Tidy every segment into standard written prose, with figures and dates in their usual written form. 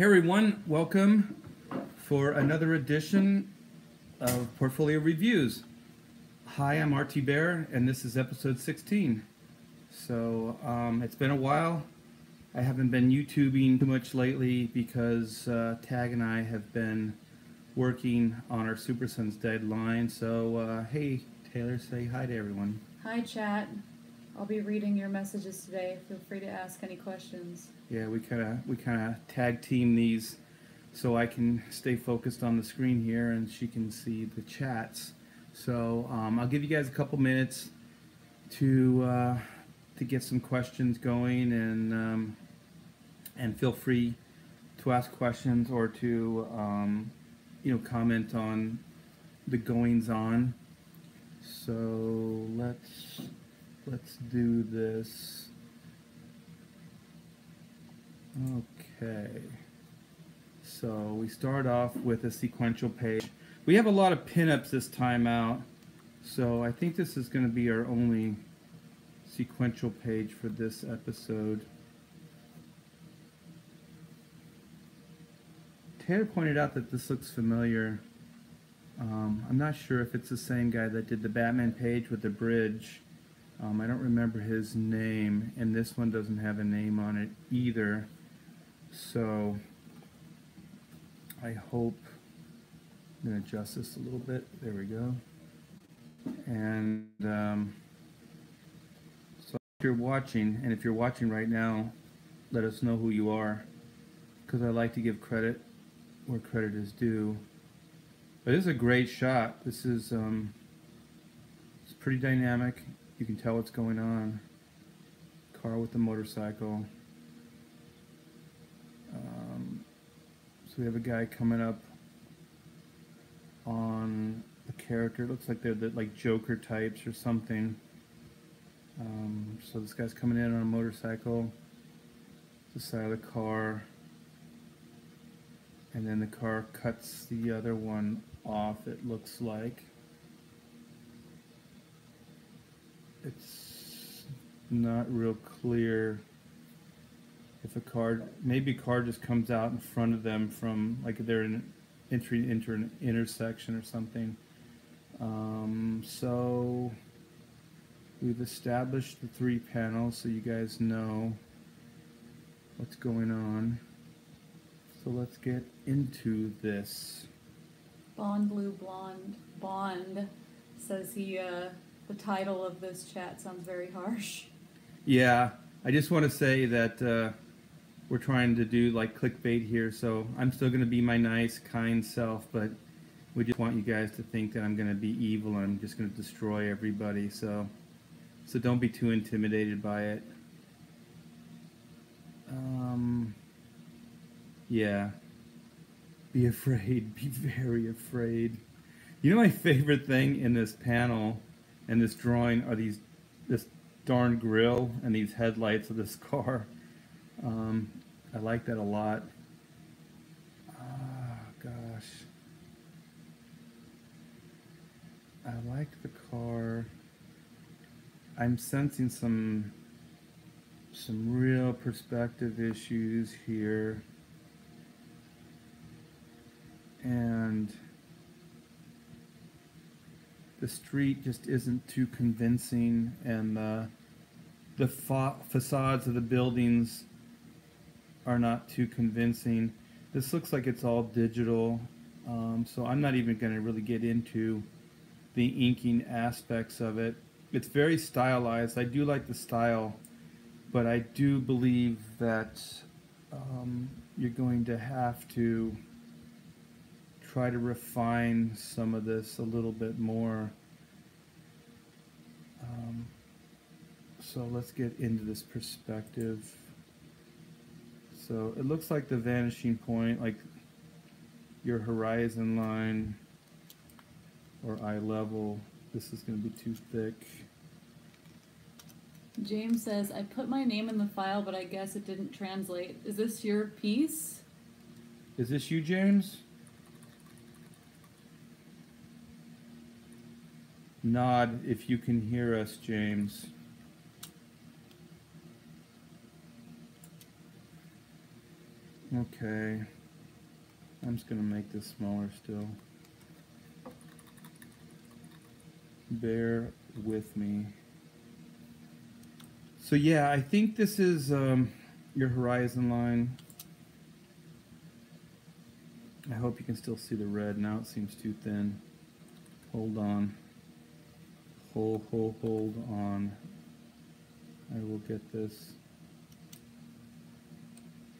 Hey everyone, welcome for another edition of Portfolio Reviews. Hi, I'm RT Bear, and this is episode 16. So it's been a while. I haven't been YouTubing too much lately because Tag and I have been working on our Super Sons deadline. So hey, Taylor, say hi to everyone. Hi, chat. I'll be reading your messages today. Feel free to ask any questions. Yeah, we kind of tag team these so I can stay focused on the screen here and she can see the chats. So I'll give you guys a couple minutes to get some questions going, and feel free to ask questions or to comment on the goings on. So let's do this. Okay. So we start off with a sequential page. We have a lot of pinups this time out, so I think this is going to be our only sequential page for this episode. Taylor pointed out that this looks familiar. I'm not sure if it's the same guy that did the Batman page with the bridge. I don't remember his name, and this one doesn't have a name on it either. So I hope I'm going to adjust this a little bit. There we go. And so if you're watching, and if you're watching right now, let us know who you are, because I like to give credit where credit is due. But this is a great shot. This is it's pretty dynamic. You can tell what's going on. Car with the motorcycle. So we have a guy coming up on a character. It looks like they're like Joker types or something. So this guy's coming in on a motorcycle. The side of the car. And then the car cuts the other one off, it looks like. It's not real clear if a car, maybe a car just comes out in front of them from, like, they're in entry into an intersection or something. So we've established the 3 panels so you guys know what's going on. So let's get into this. Bond Blue Blonde Bond says the title of this chat sounds very harsh. Yeah, I just want to say that we're trying to do like clickbait here, so I'm still going to be my nice, kind self, but we just want you guys to think that I'm going to be evil and I'm just going to destroy everybody, so don't be too intimidated by it. Yeah. Be afraid. Be very afraid. You know, my favorite thing in this panel and this drawing are this darn grill and these headlights of this car. I like that a lot. Oh, gosh. I like the car. I'm sensing some real perspective issues here. And the street just isn't too convincing, and the facades of the buildings are not too convincing. This looks like it's all digital, so I'm not even going to really get into the inking aspects of it. It's very stylized. I do like the style, but I do believe that you're going to have to try to refine some of this a little bit more. So let's get into this perspective. So it looks like the vanishing point, like your horizon line or eye level. This is going to be too thick. James says, I put my name in the file, but I guess it didn't translate. Is this your piece? Is this you, James? Nod if you can hear us, James. Okay. I'm just going to make this smaller still. Bear with me. So yeah, I think this is your horizon line. I hope you can still see the red. Now it seems too thin. Hold on. Hold on. I will get this.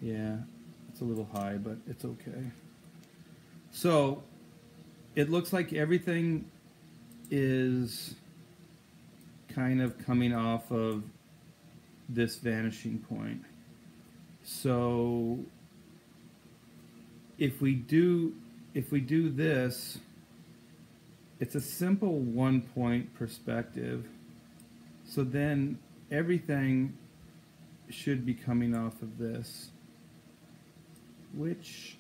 Yeah, it's a little high, but it's okay. So it looks like everything is kind of coming off of this vanishing point. So if we do this, it's a simple 1-point perspective. So then everything should be coming off of this, which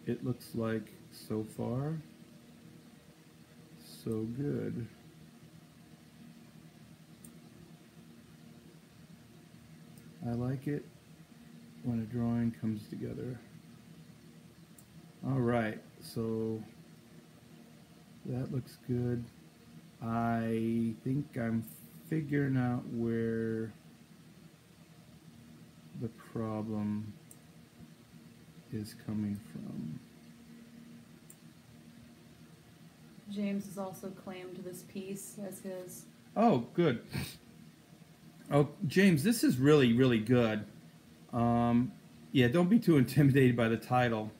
it looks like so far so good. I like it when a drawing comes together. All right, so that looks good. I think I'm figuring out where the problem is coming from. James has also claimed this piece as his. Oh, good. Oh, James, this is really, really good. Yeah, don't be too intimidated by the title.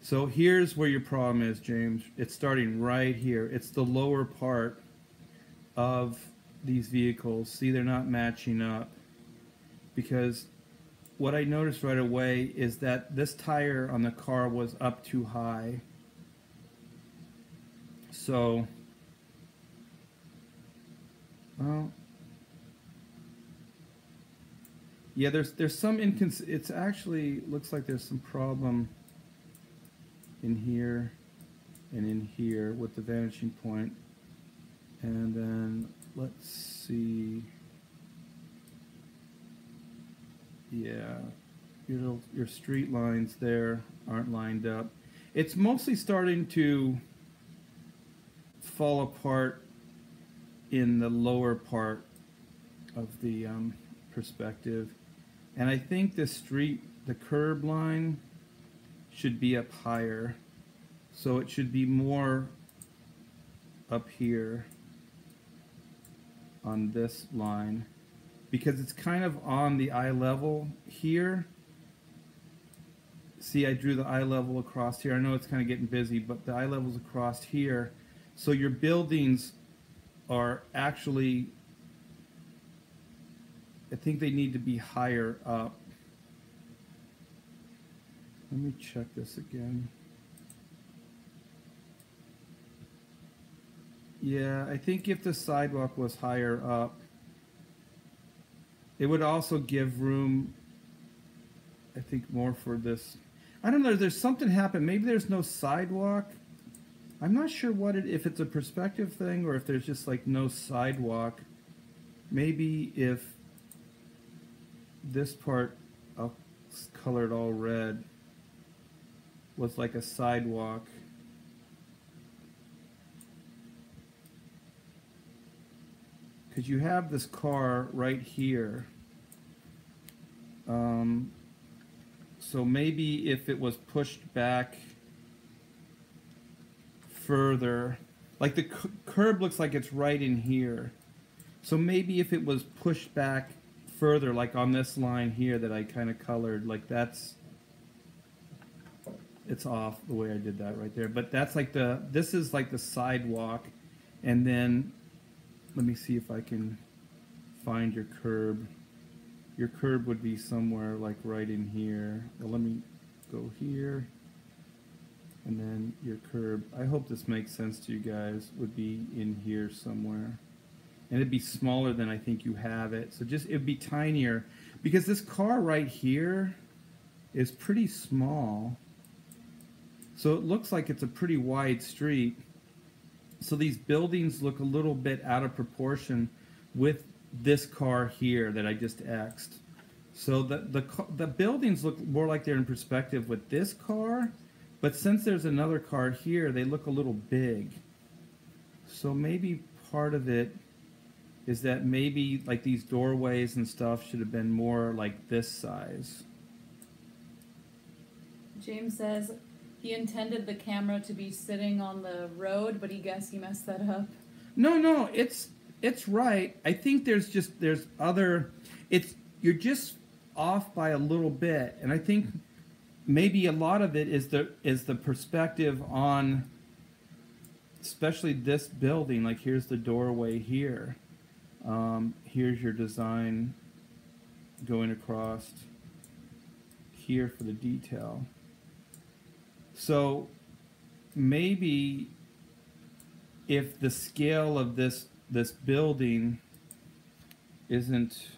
So here's where your problem is, James. It's starting right here. It's the lower part of these vehicles. See, they're not matching up. Because what I noticed right away is that this tire on the car was up too high. So, well, yeah, there's some it's actually looks like there's some problem in here and in here with the vanishing point. And then let's see. Yeah, your street lines there aren't lined up. It's mostly starting to fall apart in the lower part of the perspective. And I think the curb line should be up higher. So it should be more up here on this line, because it's kind of on the eye level here. See, I drew the eye level across here. I know it's kind of getting busy, but the eye level's across here. So your buildings are actually, I think they need to be higher up. Let me check this again. Yeah, I think if the sidewalk was higher up, it would also give room, I think, more for this. I don't know, there's something happened. Maybe there's no sidewalk. I'm not sure if it's a perspective thing or if there's just like no sidewalk. Maybe if this part, I'll color it all red, was like a sidewalk. Because you have this car right here. So maybe if it was pushed back further, like the curb looks like it's right in here. So maybe if it was pushed back further, like on this line here that I kind of colored, like it's off the way I did that right there. But that's like this is like the sidewalk, and then let me see if I can find your curb. Your curb would be somewhere like right in here. Well, let me go here. And then your curb, I hope this makes sense to you guys, would be in here somewhere. And it'd be smaller than I think you have it. So it'd be tinier. Because this car right here is pretty small. So it looks like it's a pretty wide street. So these buildings look a little bit out of proportion with this car here that I just X'd. So the buildings look more like they're in perspective with this car, but since there's another car here, they look a little big. So maybe part of it is that maybe like these doorways and stuff should have been more like this size. James says he intended the camera to be sitting on the road, but he guessed he messed that up. No, it's right. I think there's other. You're just off by a little bit, and I think maybe a lot of it is the perspective on, especially this building. Like here's the doorway here. Here's your design going across here for the detail. So maybe if the scale of this building isn't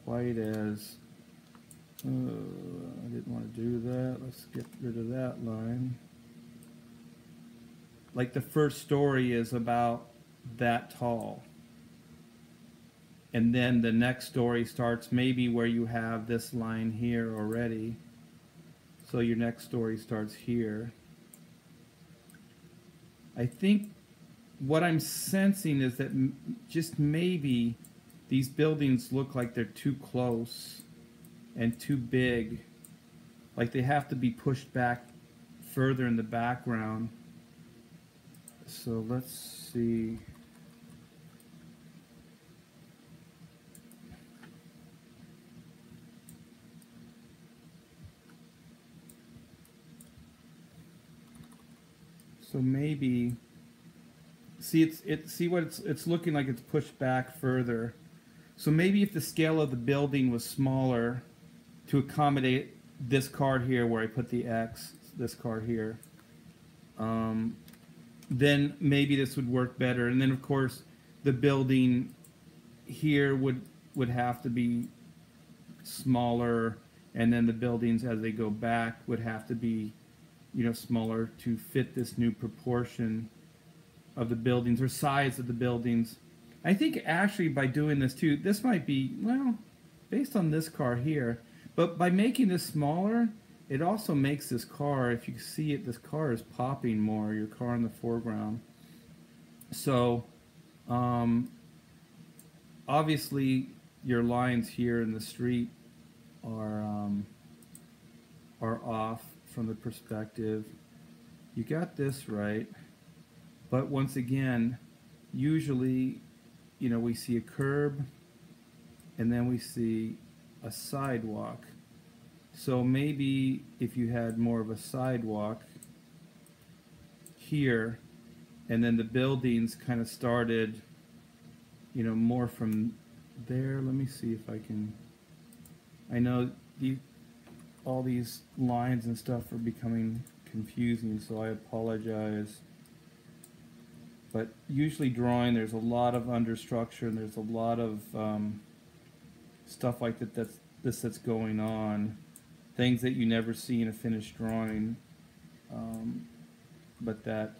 quite as I didn't want to do that. Let's get rid of that line. Like the first story is about that tall. And then the next story starts maybe where you have this line here already. So your next story starts here. I think what I'm sensing is that just maybe these buildings look like they're too close and too big. Like they have to be pushed back further in the background. So let's see. So maybe see it's looking like it's pushed back further. So maybe if the scale of the building was smaller to accommodate this card here where I put the X, this card here, then maybe this would work better. And then of course the building here would have to be smaller, and then the buildings as they go back would have to be, you know, smaller to fit this new proportion of the buildings or size of the buildings. I think actually by doing this too, this might be, well, based on this car here, but by making this smaller, it also makes this car, if you see it, this car is popping more, your car in the foreground. So obviously your lines here in the street are off from the perspective. You got this right, but once again, usually, you know, we see a curb and then we see a sidewalk. So maybe if you had more of a sidewalk here, and then the buildings kind of started, you know, more from there. Let me see if I can. I know all these lines and stuff are becoming confusing, so I apologize. But usually drawing, there's a lot of understructure and there's a lot of stuff like that that's going on. Things that you never see in a finished drawing, but that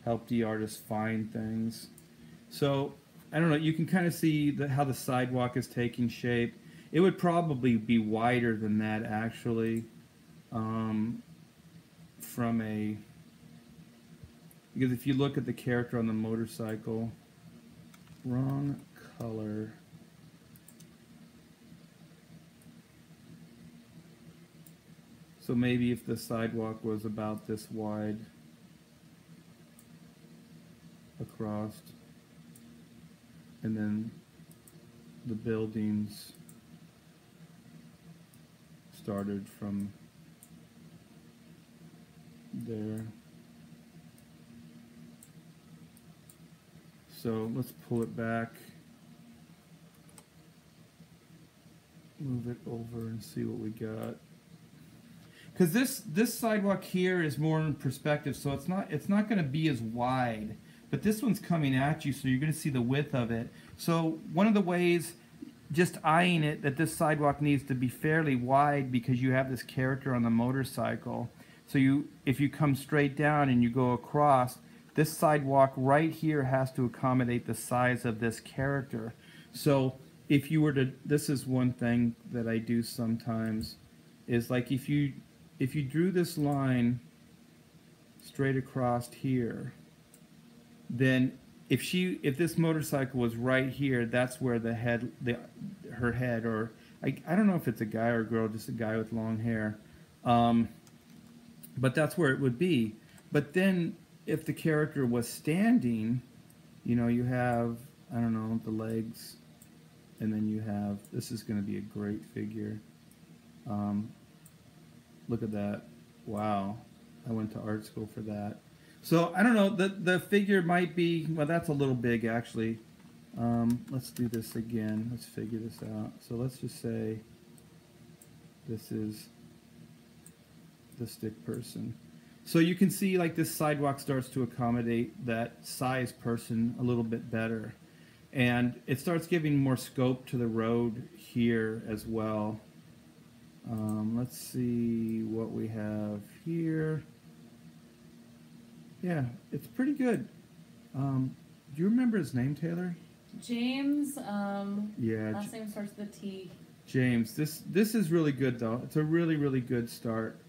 help the artist find things. So I don't know, you can kind of see how the sidewalk is taking shape. It would probably be wider than that actually, because if you look at the character on the motorcycle, wrong color. So maybe if the sidewalk was about this wide across, and then the buildings started from there. So let's pull it back, move it over and see what we got. Because this sidewalk here is more in perspective, so it's not going to be as wide. But this one's coming at you, so you're going to see the width of it. So one of the ways, just eyeing it, that this sidewalk needs to be fairly wide because you have this character on the motorcycle. So if you come straight down and you go across, this sidewalk right here has to accommodate the size of this character. So if you were to, this is one thing that I do sometimes, is like if you drew this line straight across here, then if this motorcycle was right here, that's where her head, or I don't know if it's a guy or a girl, just a guy with long hair, but that's where it would be. But then if the character was standing, you know, you have, I don't know, the legs, and then you have, this is going to be a great figure. Look at that. Wow. I went to art school for that. So I don't know, the figure might be, well, that's a little big actually. Let's do this again. Let's figure this out. So let's just say this is the stick person. So you can see like this sidewalk starts to accommodate that size person a little bit better. And it starts giving more scope to the road here as well. Let's see what we have here. Yeah, it's pretty good. Do you remember his name, Taylor? James. Yeah. Last name starts with a T. James. This is really good though. It's a really, really good start.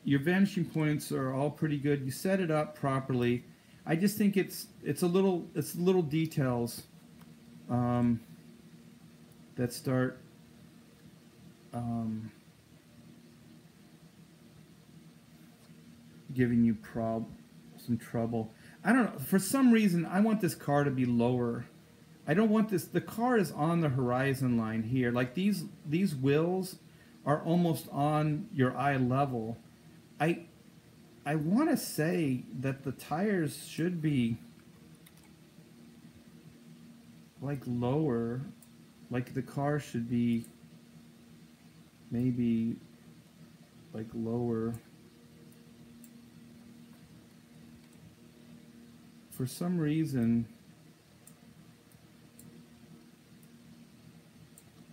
Your vanishing points are all pretty good. You set it up properly. I just think it's little details that start giving you some trouble. I don't know. For some reason, I want this car to be lower. I don't want this. The car is on the horizon line here. Like these wheels are almost on your eye level. I want to say that the tires should be like lower. Like the car should be maybe like lower. For some reason,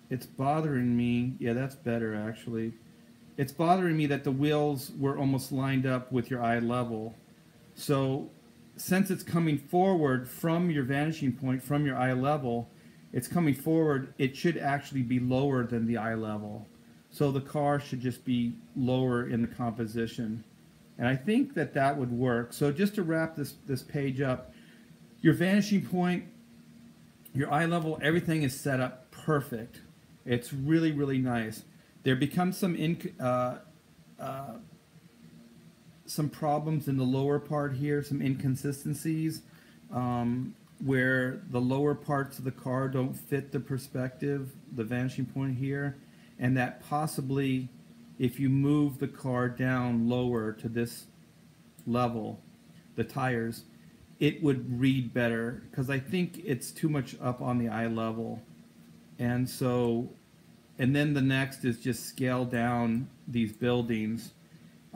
it's bothering me. Yeah, that's better actually. It's bothering me that the wheels were almost lined up with your eye level. So since it's coming forward from your vanishing point, from your eye level, it's coming forward, it should actually be lower than the eye level. So the car should just be lower in the composition. And I think that would work. So just to wrap this page up, your vanishing point, your eye level, everything is set up perfect. It's really, really nice. There becomes some problems in the lower part here, some inconsistencies, where the lower parts of the car don't fit the perspective, the vanishing point here, and that possibly if you move the car down lower to this level, the tires, it would read better, because I think it's too much up on the eye level. And so, and then the next is just scale down these buildings,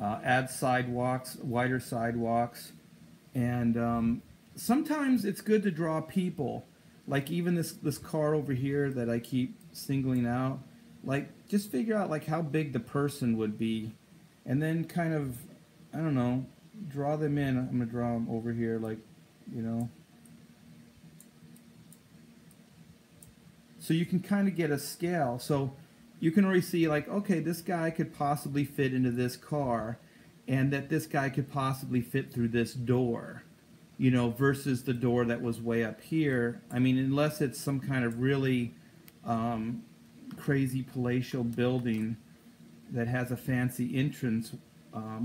add sidewalks, wider sidewalks, and sometimes it's good to draw people, like even this car over here that I keep singling out. Like, just figure out like how big the person would be, and then kind of, I don't know, draw them in. I'm gonna draw them over here, like, you know. So you can kind of get a scale. So you can already see like, okay, this guy could possibly fit into this car, and that this guy could possibly fit through this door, you know, versus the door that was way up here. I mean, unless it's some kind of really crazy palatial building that has a fancy entrance,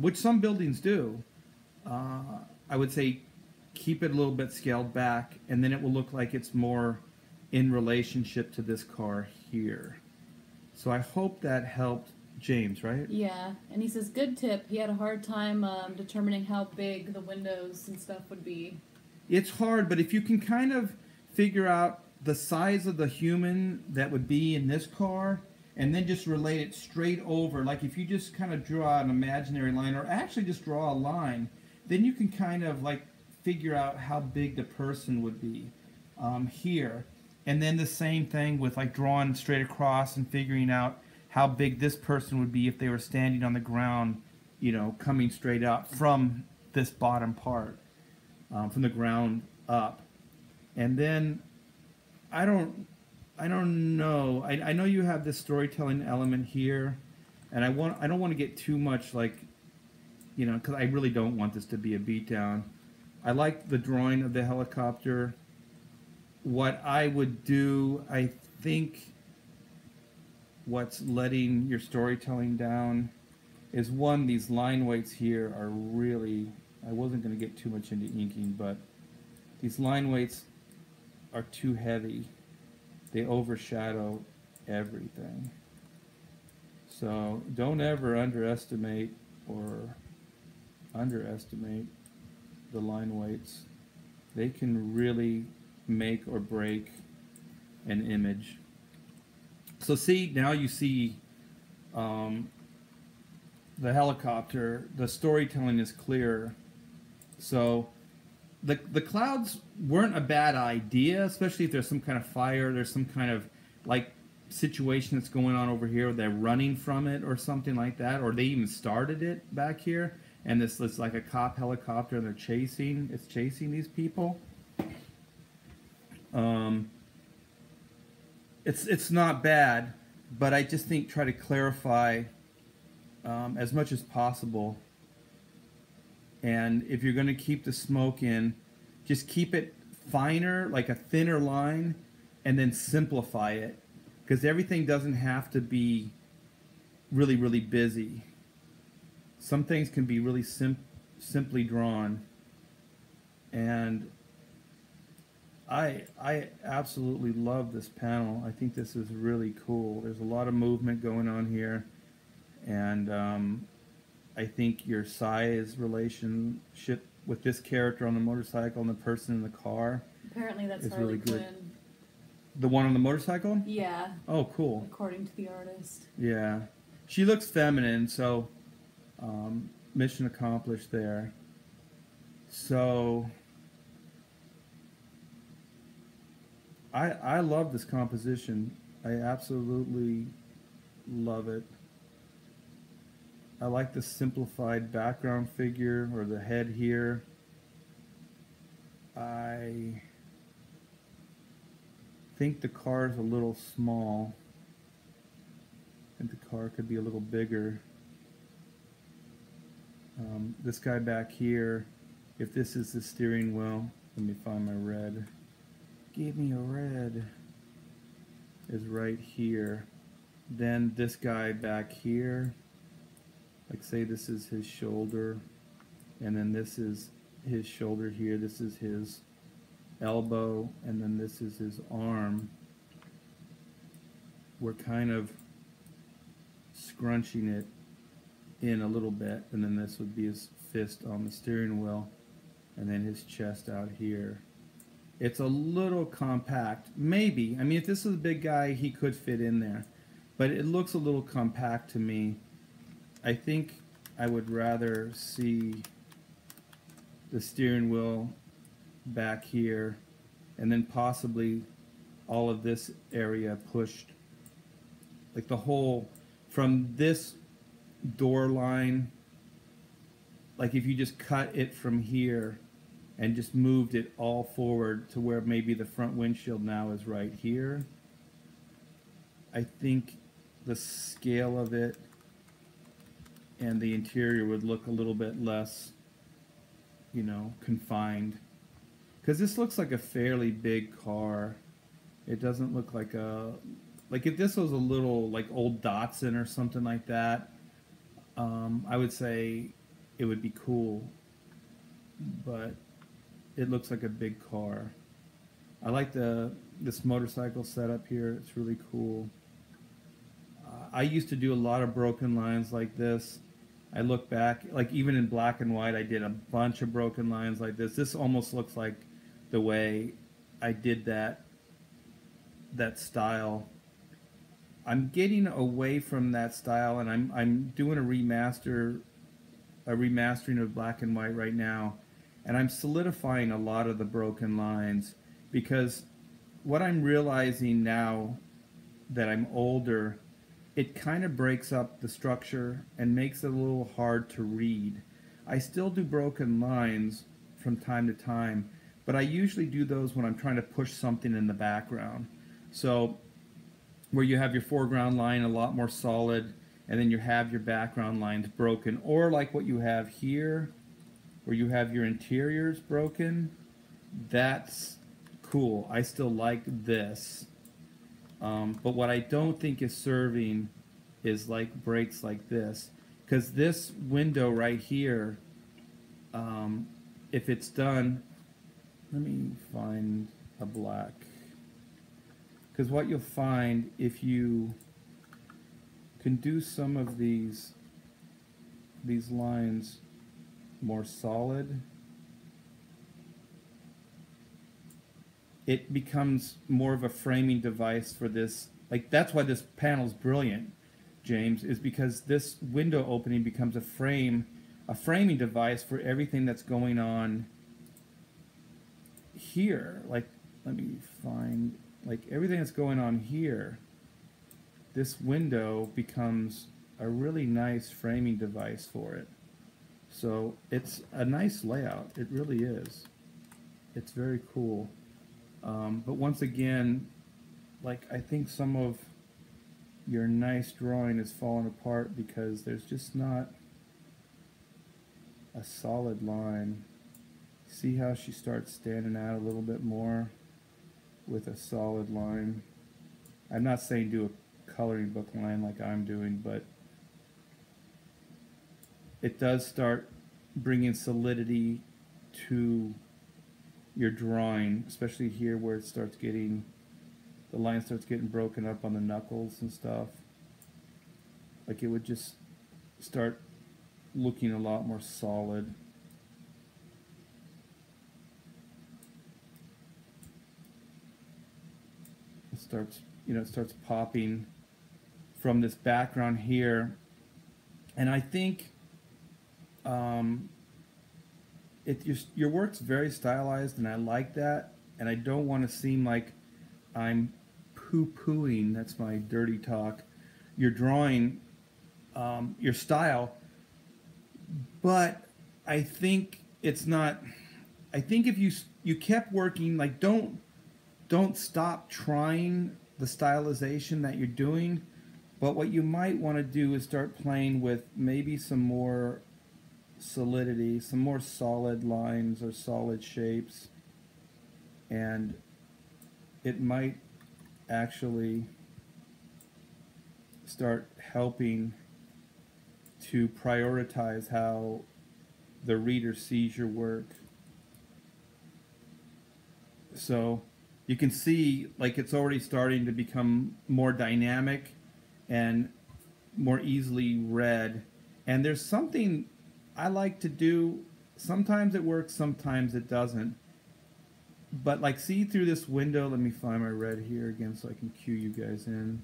which some buildings do, I would say keep it a little bit scaled back, and then it will look like it's more in relationship to this car here. So I hope that helped James, right? Yeah, and he says, good tip. He had a hard time determining how big the windows and stuff would be. It's hard, but if you can kind of figure out the size of the human that would be in this car, and then just relate it straight over, like if you just kind of draw an imaginary line, or actually just draw a line, then you can kind of like figure out how big the person would be here. And then the same thing with like drawing straight across and figuring out how big this person would be if they were standing on the ground, you know, coming straight up from this bottom part, from the ground up. And then I don't I don't know. I know you have this storytelling element here, and I don't want to get too much like, you know, because I really don't want this to be a beatdown. I like the drawing of the helicopter. What I would do, I think, what's letting your storytelling down is one, these line weights here are really, I wasn't going to get too much into inking, but these line weights are too heavy. They overshadow everything. So don't ever underestimate the line weights. They can really make or break an image. So see, now you see the helicopter, the storytelling is clearer. So the clouds weren't a bad idea, especially if there's some kind of fire, there's some kind of like situation that's going on over here, they're running from it or something like that, or they even started it back here, and this is like a cop helicopter and it's chasing these people. It's not bad, but I just think try to clarify as much as possible. And if you're going to keep the smoke in, just keep it finer, like a thinner line, and then simplify it. Because everything doesn't have to be really, really busy. Some things can be really simply drawn. And I absolutely love this panel. I think this is really cool. There's a lot of movement going on here. And I think your size relationship with this character on the motorcycle and the person in the car Apparently that's is Harley really good. Quinn. The one on the motorcycle? Yeah. Oh, cool. According to the artist. Yeah. She looks feminine, so mission accomplished there. So I love this composition. I absolutely love it. I like the simplified background figure, or the head here. I think the car is a little small. I think the car could be a little bigger. This guy back here, if this is the steering wheel, let me find my red. Give me a red. Is right here. Then this guy back here, like say this is his shoulder, and then this is his shoulder here, this is his elbow, and then this is his arm. We're kind of scrunching it in a little bit, and then this would be his fist on the steering wheel, and then his chest out here. It's a little compact, maybe. I mean, if this was a big guy, he could fit in there, but it looks a little compact to me. I think I would rather see the steering wheel back here, and then possibly all of this area pushed, like the whole, from this door line, like if you just cut it from here and just moved it all forward to where maybe the front windshield now is right here, I think the scale of it and the interior would look a little bit less, you know, confined. Because this looks like a fairly big car. It doesn't look like a, like if this was a little like old Datsun or something like that, I would say it would be cool. But it looks like a big car. I like this motorcycle setup here. It's really cool. I used to do a lot of broken lines like this. I look back, like even in black and white, I did a bunch of broken lines like this. This almost looks like the way I did that style. I'm getting away from that style, and I'm doing a remastering of black and white right now, and I'm solidifying a lot of the broken lines, because what I'm realizing now that I'm older, it kind of breaks up the structure and makes it a little hard to read. I still do broken lines from time to time, but I usually do those when I'm trying to push something in the background. So where you have your foreground line a lot more solid, and then you have your background lines broken, or like what you have here, where you have your interiors broken. That's cool. I still like this. But what I don't think is serving is like breaks like this. Because this window right here, if it's done, let me find a black. Because what you'll find if you can do some of these lines more solid, it becomes more of a framing device for this. Like, that's why this panel's brilliant, James, is because this window opening becomes a framing device for everything that's going on here. Like, let me find, like, everything that's going on here, this window becomes a really nice framing device for it. So it's a nice layout. It really is. It's very cool. But once again, like, I think some of your nice drawing is falling apart because there's just not a solid line. See how she starts standing out a little bit more with a solid line. I'm not saying do a coloring book line like I'm doing, but it does start bringing solidity to your drawing, especially here where it starts getting, the line starts getting broken up on the knuckles and stuff. Like, it would just start looking a lot more solid. It starts, it starts popping from this background here. And I think your work's very stylized, and I like that, and I don't want to seem like I'm poo-pooing, that's my dirty talk, your drawing, your style, but I think it's not, I think if you kept working, like, don't stop trying the stylization that you're doing, but what you might want to do is start playing with maybe some more solidity, some more solid lines or solid shapes, and it might actually start helping to prioritize how the reader sees your work. So you can see, like, it's already starting to become more dynamic and more easily read, and there's something I like to do. Sometimes it works, sometimes it doesn't. But, like, see through this window, let me find my red here again so I can cue you guys in.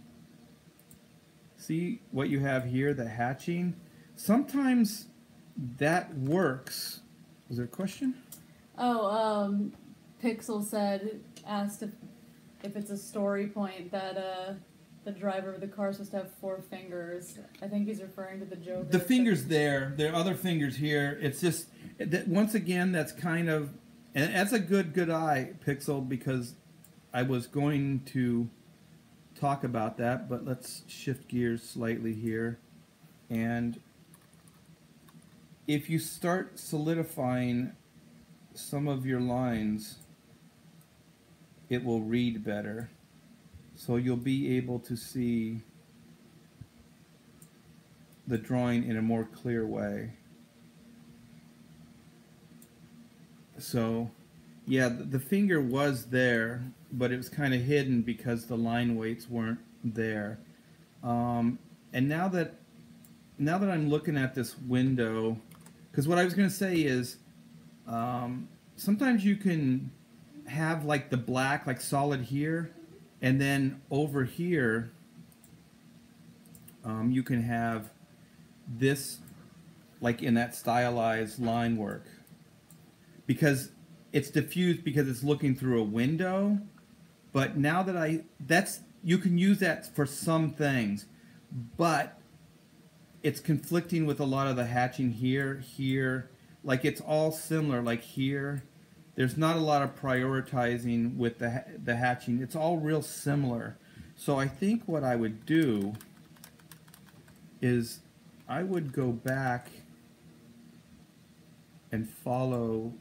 See what you have here, the hatching? Sometimes that works. Was there a question? Oh, Pixel asked if it's a story point that the driver of the car is supposed to have 4 fingers. I think he's referring to the Joker. The fingers there are other fingers here. It's just that, once again, that's kind of, and that's a good eye, Pixel, because I was going to talk about that, but let's shift gears slightly here. And if you start solidifying some of your lines, it will read better. So you'll be able to see the drawing in a more clear way. So, yeah, the finger was there, but it was kind of hidden because the line weights weren't there. And now that I'm looking at this window, because what I was going to say is, sometimes you can have, like, the black, like, solid here, and then over here, you can have this, like, in that stylized line work, because it's diffused because it's looking through a window. But now that you can use that for some things, but it's conflicting with a lot of the hatching here, like, it's all similar, like here, there's not a lot of prioritizing with the hatching. It's all real similar. So I think what I would do is I would go back and follow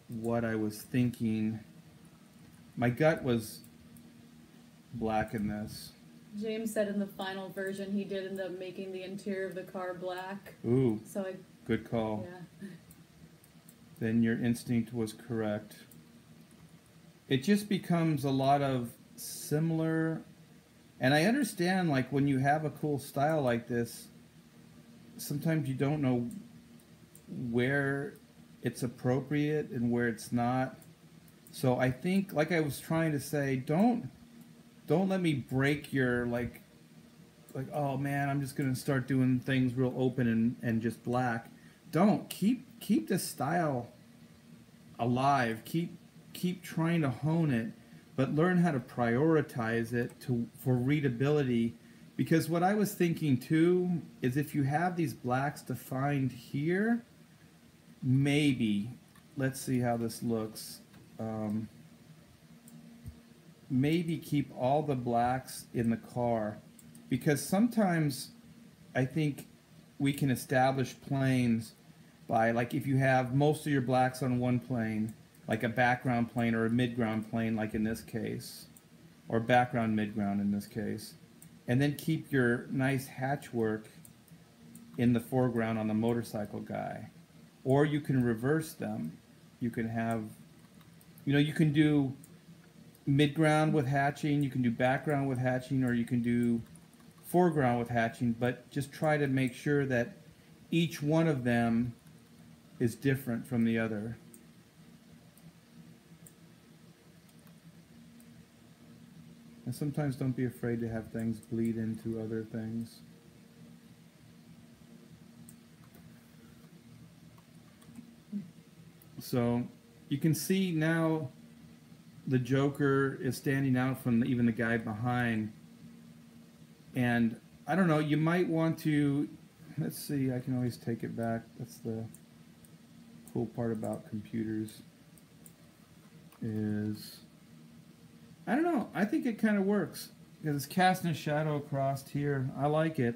what I was thinking. My gut was black in this. James said in the final version he did end up making the interior of the car black. Ooh, So I, good call. yeah. Then your instinct was correct. It just becomes a lot of similar, and I understand, like, when you have a cool style like this, sometimes you don't know where it's appropriate and where it's not. So I think, like I was trying to say, don't let me break your like oh man, I'm just gonna start doing things real open and just black. Don't keep the style alive. Keep trying to hone it, but learn how to prioritize it for readability. Because what I was thinking too is if you have these blacks defined here, maybe, let's see how this looks. Maybe keep all the blacks in the car, because sometimes I think we can establish planes by, like, if you have most of your blacks on one plane, like a background plane or a midground plane, like in this case, or background midground in this case, and then keep your nice hatch work in the foreground on the motorcycle guy. Or you can reverse them. You can have, you can do midground with hatching, you can do background with hatching, or you can do foreground with hatching, but just try to make sure that each one of them is different from the other. And sometimes don't be afraid to have things bleed into other things. So you can see now the Joker is standing out from even the guy behind. And I don't know, you might want to, let's see, I can always take it back. That's the cool part about computers is, I don't know, I think it kind of works because it's casting a shadow across here. I like it.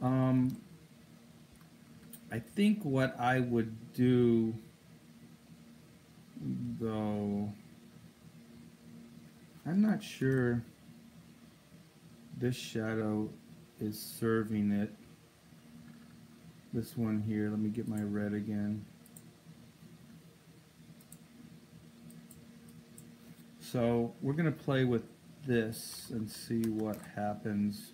I think what I would do, though, I'm not sure this shadow is serving it. This one here, let me get my red again. So we're going to play with this and see what happens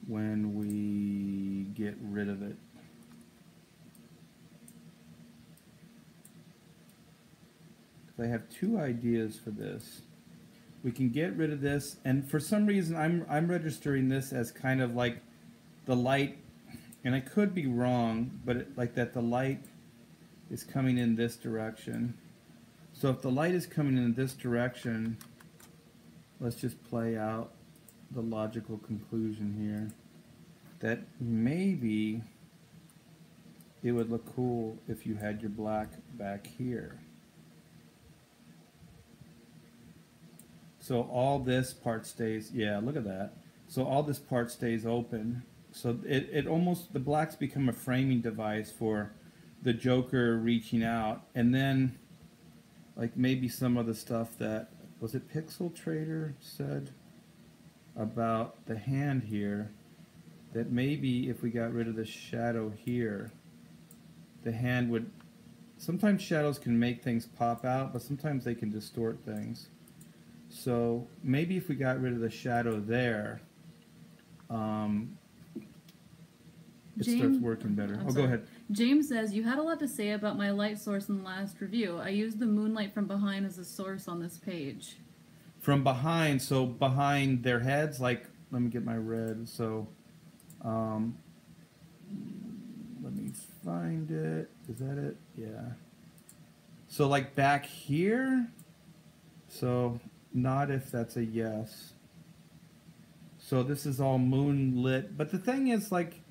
when we get rid of it. I have two ideas for this. We can get rid of this, and for some reason I'm registering this as kind of like the light, and I could be wrong, but like that the light is coming in this direction. So if the light is coming in this direction, let's just play out the logical conclusion here that maybe it would look cool if you had your black back here. So all this part stays, yeah, look at that. So all this part stays open. So it almost, the blacks become a framing device for the Joker reaching out. And then, like maybe some of the stuff that, was it Pixel Trader said about the hand here, that maybe if we got rid of the shadow here, the hand would, sometimes shadows can make things pop out, but sometimes they can distort things. So maybe if we got rid of the shadow there, it starts working better. Oh, go ahead. James says, you had a lot to say about my light source in the last review. I used the moonlight from behind as a source on this page. From behind, so behind their heads, like, let me get my red. So, let me find it. Is that it? Yeah. So like back here, so not if that's a yes. So this is all moonlit, but the thing is, like,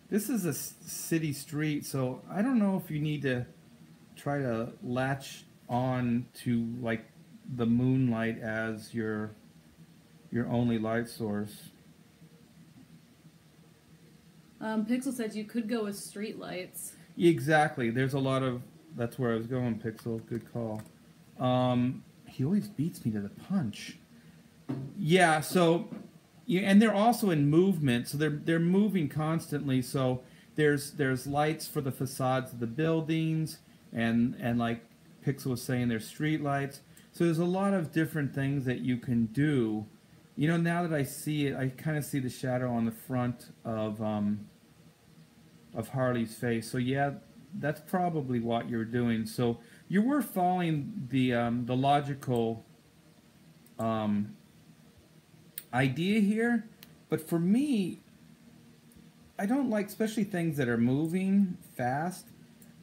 this is a city street, so I don't know if you need to try to latch on to like the moonlight as your only light source. Pixel said you could go with street lights. Exactly. There's a lot of. That's where I was going, Pixel. Good call. He always beats me to the punch. Yeah. So, yeah, and they're also in movement, so they're moving constantly. So there's lights for the facades of the buildings, and like Pixel was saying, there's street lights. So there's a lot of different things that you can do. You know, now that I see it, I kind of see the shadow on the front of Harley's face. So yeah, that's probably what you're doing. So you were following the logical idea here, but for me, I don't like, especially things that are moving fast.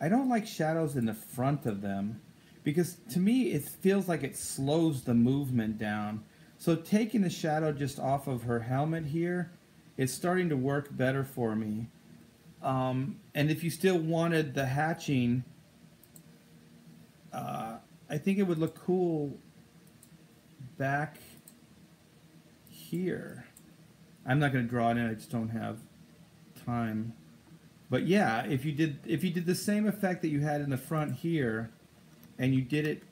I don't like shadows in the front of them because to me it feels like it slows the movement down. So taking the shadow just off of her helmet here, it's starting to work better for me. And if you still wanted the hatching, I think it would look cool back here. I'm not going to draw it in, I just don't have time. But yeah, if you did the same effect that you had in the front here, and you did it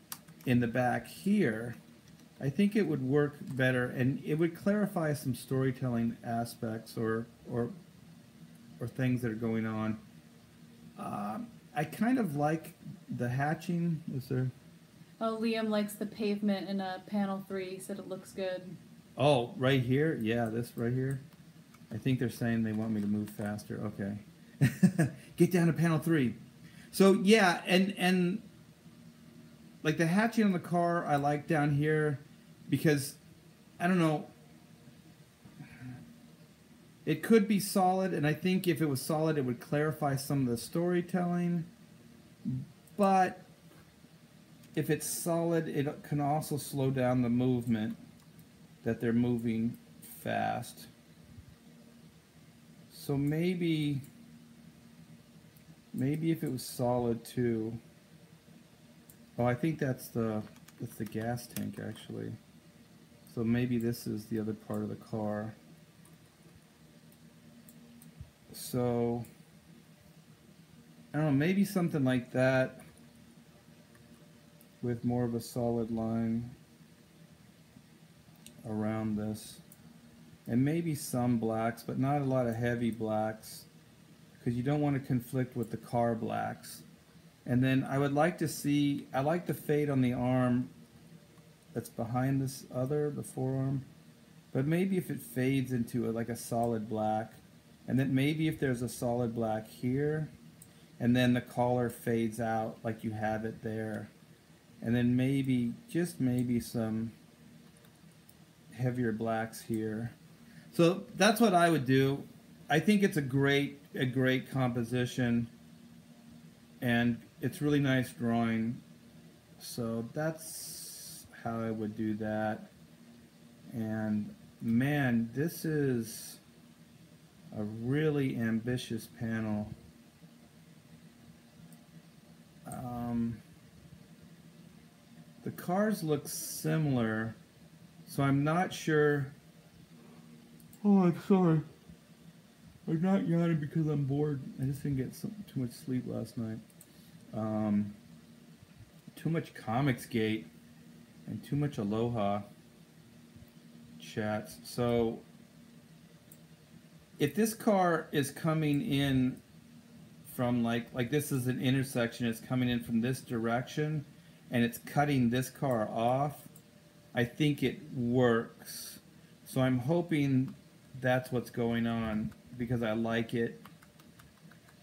in the back here, I think it would work better, and it would clarify some storytelling aspects or things that are going on. I kind of like the hatching. Is there? Oh, Liam likes the pavement in panel 3. He said it looks good. Oh, right here? Yeah, this right here. I think they're saying they want me to move faster. Okay. Get down to panel 3. So, yeah, and like the hatching on the car, I like down here because, I don't know, it could be solid, and I think if it was solid, it would clarify some of the storytelling. But if it's solid, it can also slow down the movement, that they're moving fast. So maybe if it was solid too. Oh, I think that's the gas tank actually. So maybe this is the other part of the car. So I don't know, maybe something like that with more of a solid line around this. And maybe some blacks, but not a lot of heavy blacks, because you don't want to conflict with the car blacks. And then I would like to see, I like the fade on the arm that's behind this other, the forearm. But maybe if it fades into like a solid black, and then maybe if there's a solid black here, and then the collar fades out like you have it there. And then maybe, just maybe some heavier blacks here. So that's what I would do. I think it's a great composition, and it's really nice drawing. So that's how I would do that. And man, this is a really ambitious panel. The cars look similar, so I'm not sure. Oh, I'm sorry. I'm not yawning because I'm bored. I just didn't get too much sleep last night. Too much Comicsgate and too much Aloha chats. So if this car is coming in from like this is an intersection, it's coming in from this direction and it's cutting this car off, I think it works. So I'm hoping that's what's going on because I like it.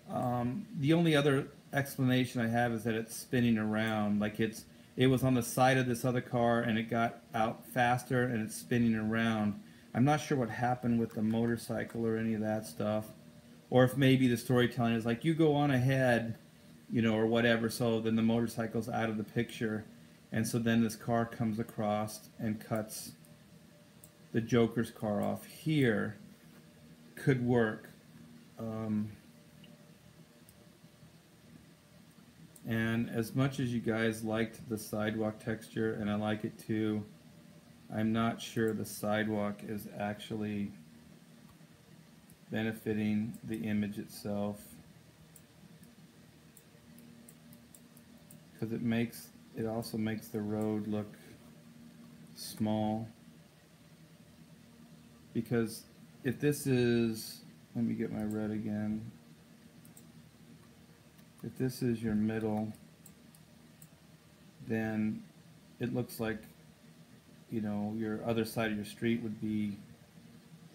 The only other explanation I have is that it's spinning around, like it was on the side of this other car and it got out faster and it's spinning around. I'm not sure what happened with the motorcycle or any of that stuff, or if maybe the storytelling is like you go on ahead, you know, or whatever, so then the motorcycle's out of the picture, and so then this car comes across and cuts the Joker's car off here. Could work. And as much as you guys liked the sidewalk texture, and I like it too, I'm not sure the sidewalk is actually benefiting the image itself, because it also makes the road look small. Because if this is, let me get my red again. If this is your middle, then it looks like, you know, your other side of your street would be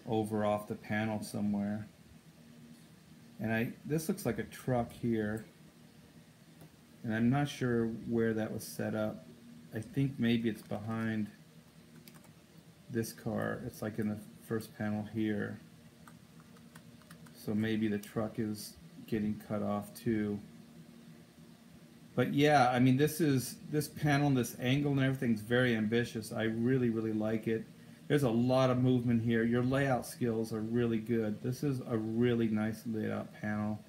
over off the panel somewhere. And this looks like a truck here, and I'm not sure where that was set up. I think maybe it's behind this car. It's like in the first panel here. So maybe the truck is getting cut off too. But yeah, I mean, this panel, this angle and everything's very ambitious. I really, really like it. There's a lot of movement here. Your layout skills are really good. This is a really nice layout panel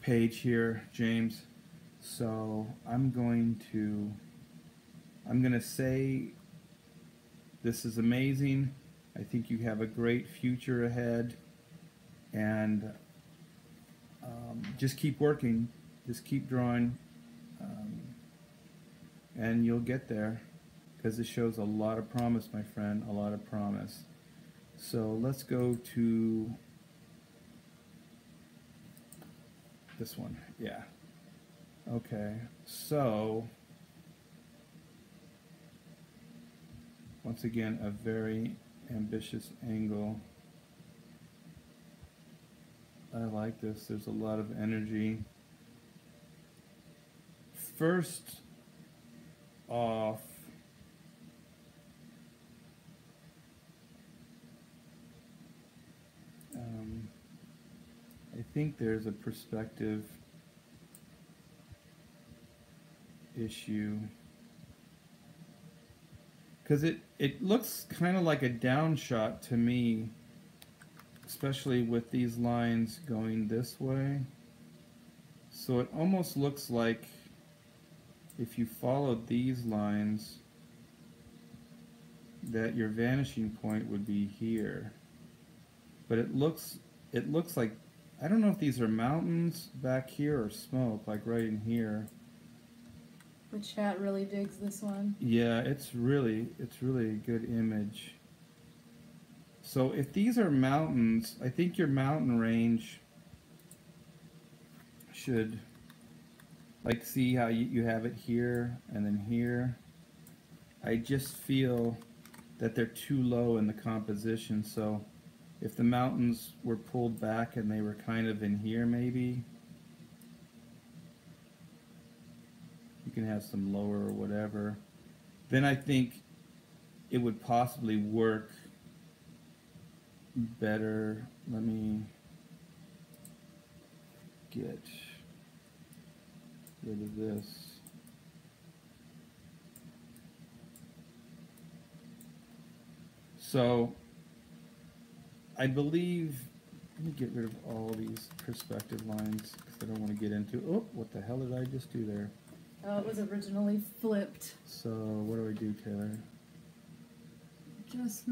page here, James. So I'm going to say this is amazing. I think you have a great future ahead, and just keep working, just keep drawing, and you'll get there, because it shows a lot of promise, my friend, a lot of promise. So let's go to this one. Yeah. Okay, so once again, a very ambitious angle. I like this. There's a lot of energy. First off, I think there's a perspective issue, because it looks kind of like a down shot to me, especially with these lines going this way. So it almost looks like if you followed these lines, that your vanishing point would be here. But it looks like, I don't know if these are mountains back here or smoke, like right in here. The chat really digs this one. Yeah, it's really a good image. So if these are mountains, I think your mountain range should, like, see how you have it here and then here. I just feel that they're too low in the composition, so if the mountains were pulled back and they were kind of in here, maybe you can have some lower or whatever, then I think it would possibly work better. Let me get rid of this. So I believe, let me get rid of all these perspective lines because I don't want to get into, oh, what the hell did I just do there? Oh, it was originally flipped. So what do I do, Taylor? Just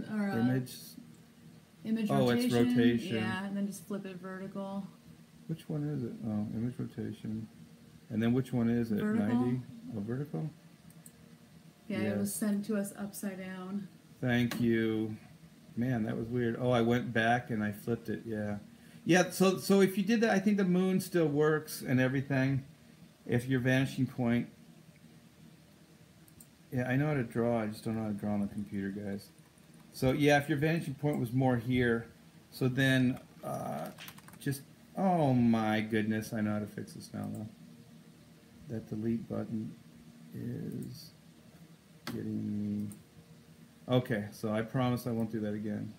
Image rotation. Oh, it's rotation. Yeah, and then just flip it vertical. Which one is it? Oh, image rotation. And then which one is it? Vertical. 90? Oh, vertical? Yeah, Yes. It was sent to us upside down. Thank you. Man, that was weird. Oh, I went back and I flipped it. Yeah. Yeah, so if you did that, I think the moon still works and everything. If your vanishing point... Yeah, I know how to draw. I just don't know how to draw on the computer, guys. So, yeah, if your vanishing point was more here, so then just... Oh, my goodness. I know how to fix this now, though. That delete button is getting me... Okay, so I promise I won't do that again.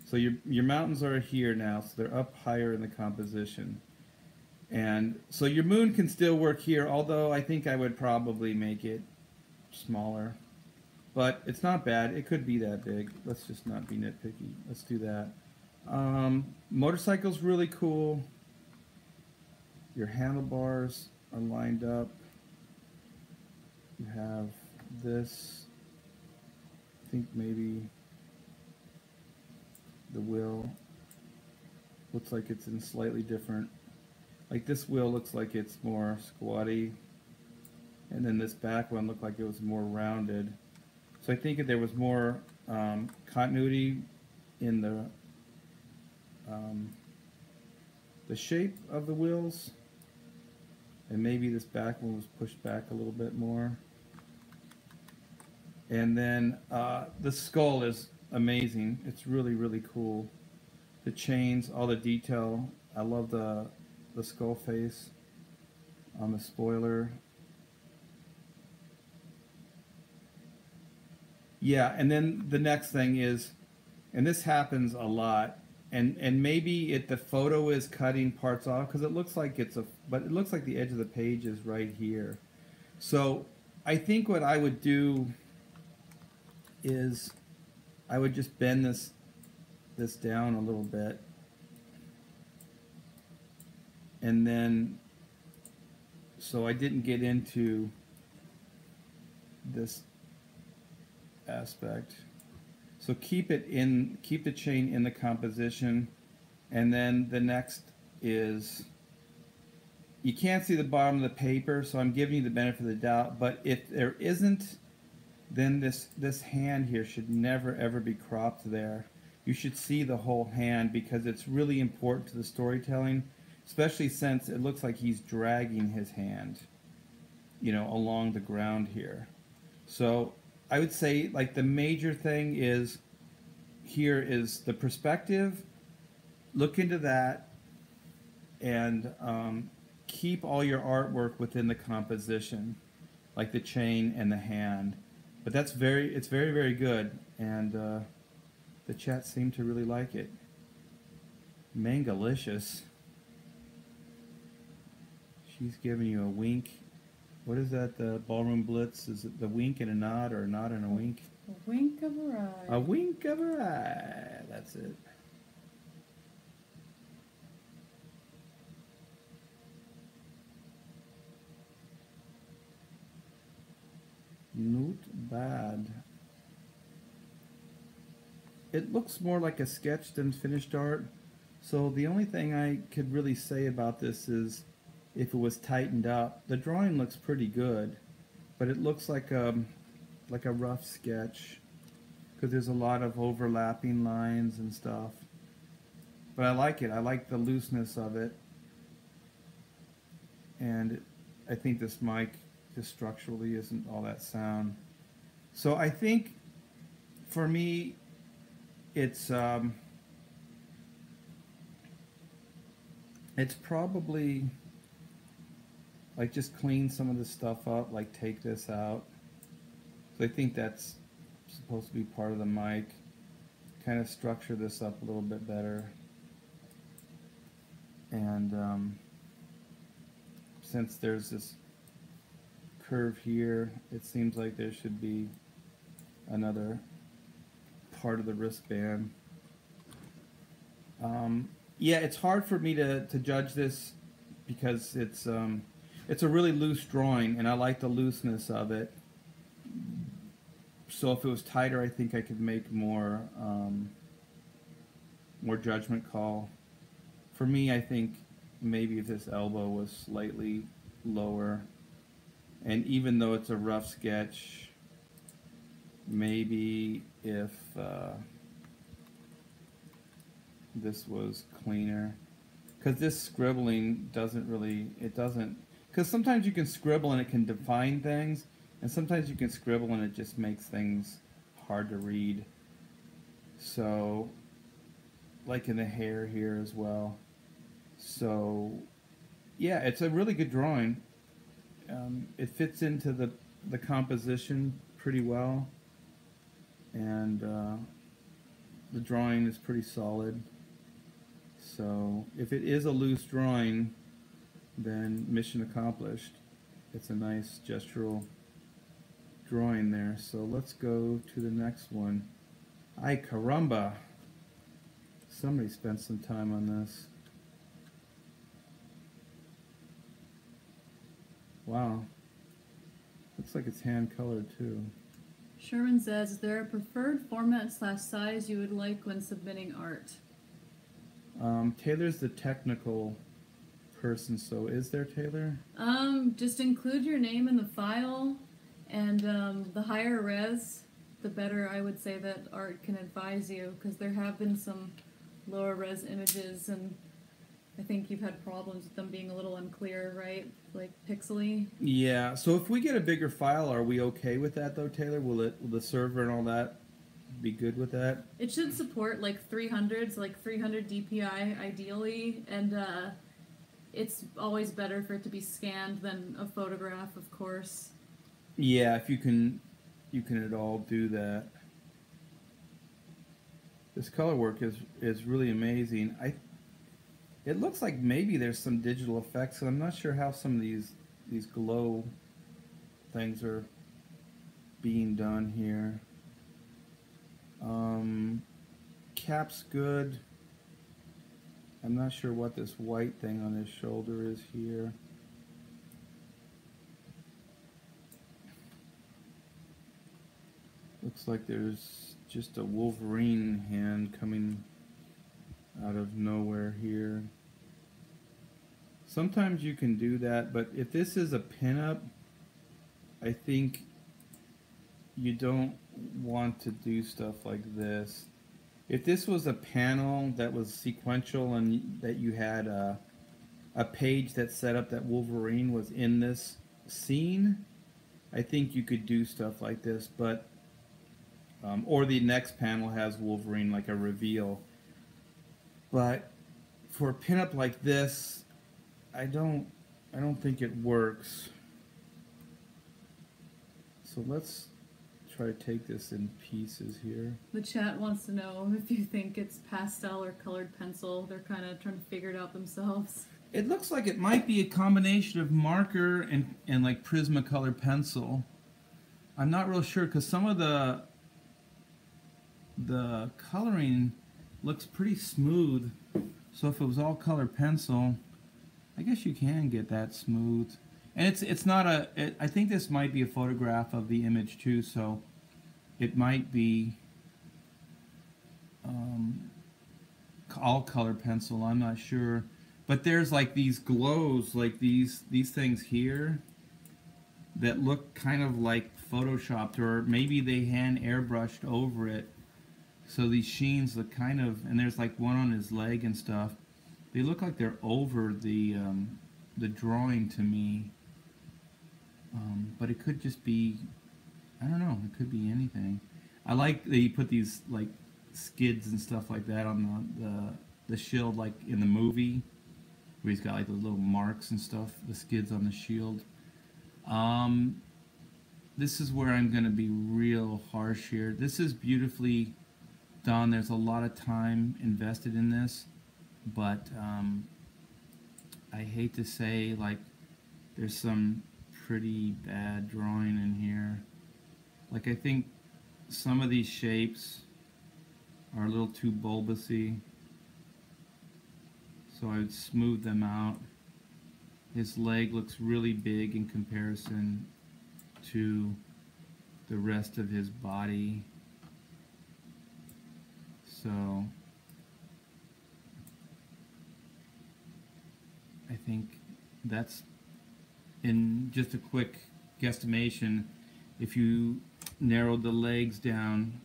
So your mountains are here now, so they're up higher in the composition. And so your moon can still work here, although I think I would probably make it smaller. But it's not bad. It could be that big. Let's just not be nitpicky. Let's do that. Motorcycle's really cool. Your handlebars are lined up. You have this, I think maybe the wheel looks like it's in slightly different, like this wheel looks like it's more squatty, and then this back one looked like it was more rounded. So I think if there was more continuity in the shape of the wheels, and maybe this back one was pushed back a little bit more. And then the skull is amazing. It's really, really cool. The chains, all the detail. I love the skull face on the spoiler. Yeah, and then the next thing is, and this happens a lot, and maybe the photo is cutting parts off because it looks like but it looks like the edge of the page is right here. So I think what I would do is I would just bend this down a little bit, and then so I didn't get into this aspect. So keep the chain in the composition, and then the next is, you can't see the bottom of the paper, so I'm giving you the benefit of the doubt, but if there isn't, then this hand here should never ever be cropped there. You should see the whole hand because it's really important to the storytelling, especially since it looks like he's dragging his hand, you know, along the ground here. So I would say, like, the major thing is here is the perspective. Look into that, and keep all your artwork within the composition, like the chain and the hand. But it's very, very good, and the chat seemed to really like it. Mangalicious. She's giving you a wink. What is that, the Ballroom Blitz? Is it the wink and a nod, or a nod and a wink? A wink of her eye. A wink of her eye. That's it. Not bad. It looks more like a sketch than finished art. So the only thing I could really say about this is if it was tightened up. The drawing looks pretty good, but it looks like a rough sketch because there's a lot of overlapping lines and stuff. But I like it. I like the looseness of it. And I think this mic just structurally isn't all that sound. So I think for me, it's probably like just clean some of this stuff up, like take this out. So I think that's supposed to be part of the mic. Kind of structure this up a little bit better. And since there's this curve here, it seems like there should be another part of the wristband. Yeah, it's hard for me to judge this because it's a really loose drawing, and I like the looseness of it. So if it was tighter, I think I could make more judgment call. For me, I think maybe if this elbow was slightly lower, and even though it's a rough sketch, maybe if this was cleaner, because this scribbling doesn't really, because sometimes you can scribble and it can define things, and sometimes you can scribble and it just makes things hard to read. So, like in the hair here as well. So, yeah, it's a really good drawing. It fits into the composition pretty well, and the drawing is pretty solid. So if it is a loose drawing, then mission accomplished. It's a nice gestural drawing there. So let's go to the next one. Ay caramba! Somebody spent some time on this. Wow. Looks like it's hand colored too. Sherman says, is there a preferred format / size you would like when submitting art? Taylor's the technical person, so is there, Taylor? Just include your name in the file, and the higher res, the better I would say that art can advise you, because there have been some lower res images, and I think you've had problems with them being a little unclear, right? Like pixely. Yeah. So if we get a bigger file, are we okay with that though, Taylor? Will the server and all that be good with that? It should support like 300s, like 300 DPI ideally, and it's always better for it to be scanned than a photograph, of course. Yeah, if you can at all do that. This color work is really amazing. It looks like maybe there's some digital effects, and I'm not sure how some of these glow things are being done here. Cap's good. I'm not sure what this white thing on his shoulder is here. Looks like there's just a Wolverine hand coming out of nowhere here. Sometimes you can do that, but if this is a pinup, I think you don't want to do stuff like this. If this was a panel that was sequential and that you had a page that set up that Wolverine was in this scene, I think you could do stuff like this, but or the next panel has Wolverine, like a reveal. But for a pinup like this, I don't think it works. So let's try to take this in pieces here. The chat wants to know if you think it's pastel or colored pencil. They're kind of trying to figure it out themselves. It looks like it might be a combination of marker and like Prismacolor pencil. I'm not real sure because some of the coloring looks pretty smooth. So if it was all colored pencil, I guess you can get that smooth. And it's not I think this might be a photograph of the image too, so it might be all color pencil. I'm not sure, but there's like these glows, like these things here that look kind of like photoshopped, or maybe they hand airbrushed over it. So these sheens look kind of, and there's like one on his leg and stuff. They look like they're over the drawing to me. But it could just be, I don't know, it could be anything. I like that you put these like skids and stuff like that on the shield, like in the movie, where he's got like those little marks and stuff, the skids on the shield. This is where I'm going to be real harsh here. This is beautifully done. There's a lot of time invested in this, but I hate to say, like, there's some pretty bad drawing in here. Like, I think some of these shapes are a little too bulbousy, so I would smooth them out. His leg looks really big in comparison to the rest of his body, so I think that's, in just a quick guesstimation, if you narrowed the legs down,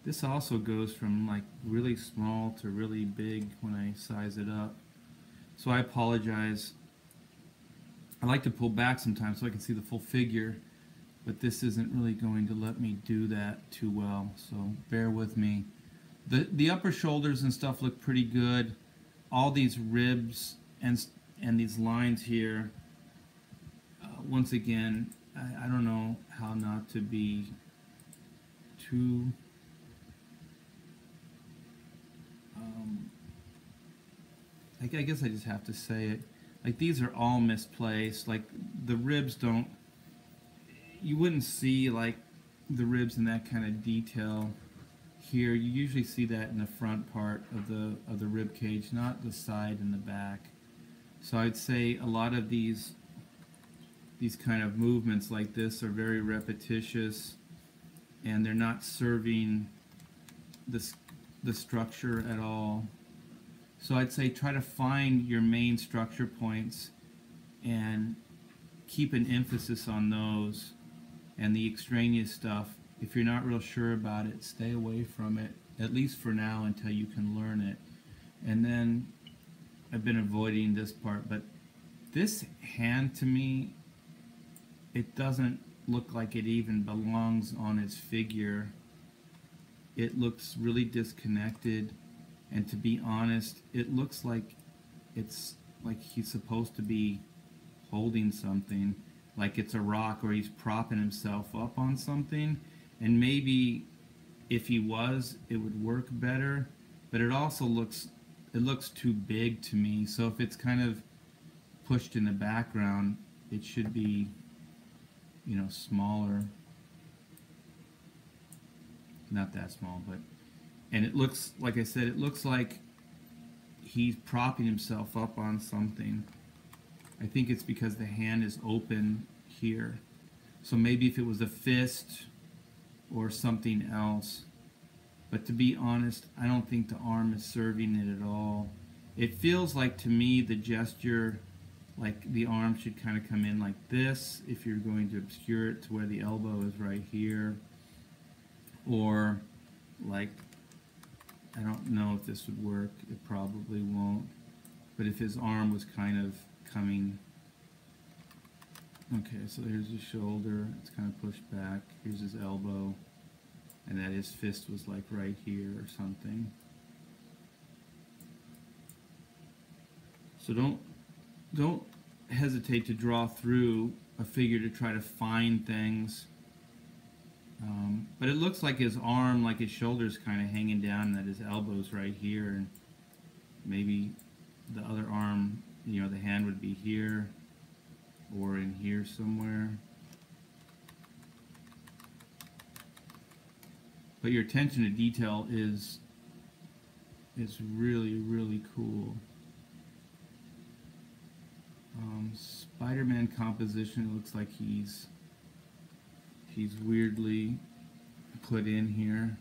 this also goes from like really small to really big when I size it up. So I apologize. I like to pull back sometimes so I can see the full figure, but this isn't really going to let me do that too well, so bear with me. The upper shoulders and stuff look pretty good. All these ribs and these lines here, once again, I don't know how not to be too I guess I just have to say it. Like, these are all misplaced. Like, the ribs don't, you wouldn't see like the ribs in that kind of detail here. You usually see that in the front part of the rib cage, not the side and the back. So I'd say a lot of these these kind of movements like this are very repetitious, and they're not serving the structure at all. So I'd say try to find your main structure points and keep an emphasis on those, and the extraneous stuff, if you're not real sure about it, stay away from it, at least for now, until you can learn it. And then I've been avoiding this part, but this hand to me, it doesn't look like it even belongs on its figure. It looks really disconnected, and to be honest, it looks like it's like he's supposed to be holding something, like it's a rock, or he's propping himself up on something. And maybe if he was, it would work better, but it also looks too big to me. So if it's kind of pushed in the background, it should be, you know, smaller. Not that small, but, and it looks, like I said, it looks like he's propping himself up on something. I think it's because the hand is open here. So maybe if it was a fist or something else. But to be honest, I don't think the arm is serving it at all. It feels like, to me, the gesture, like the arm should kind of come in like this if you're going to obscure it to where the elbow is right here. Or like, I don't know if this would work. It probably won't. But if his arm was kind of coming, okay, so here's his shoulder, it's kind of pushed back, here's his elbow, and that his fist was like right here or something. So don't hesitate to draw through a figure to try to find things. But it looks like his arm, like his shoulder's kind of hanging down, and that his elbow's right here, and maybe the other arm, you know, the hand would be here or in here somewhere. But your attention to detail is really, really cool. Spider-Man composition, looks like he's weirdly put in here.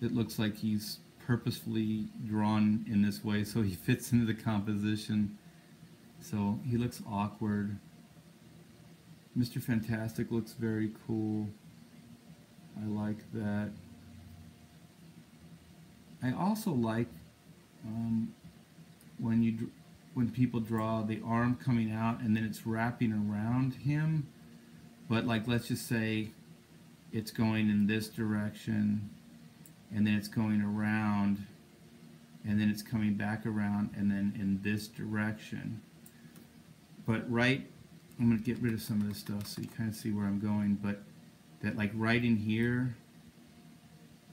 It looks like he's purposefully drawn in this way so he fits into the composition. So he looks awkward. Mr. Fantastic looks very cool. I like that. I also like when people draw the arm coming out and then it's wrapping around him, but like, let's just say it's going in this direction, and then it's going around, and then it's coming back around, and then in this direction. But I'm going to get rid of some of this stuff so you kind of see where I'm going, but that like right in here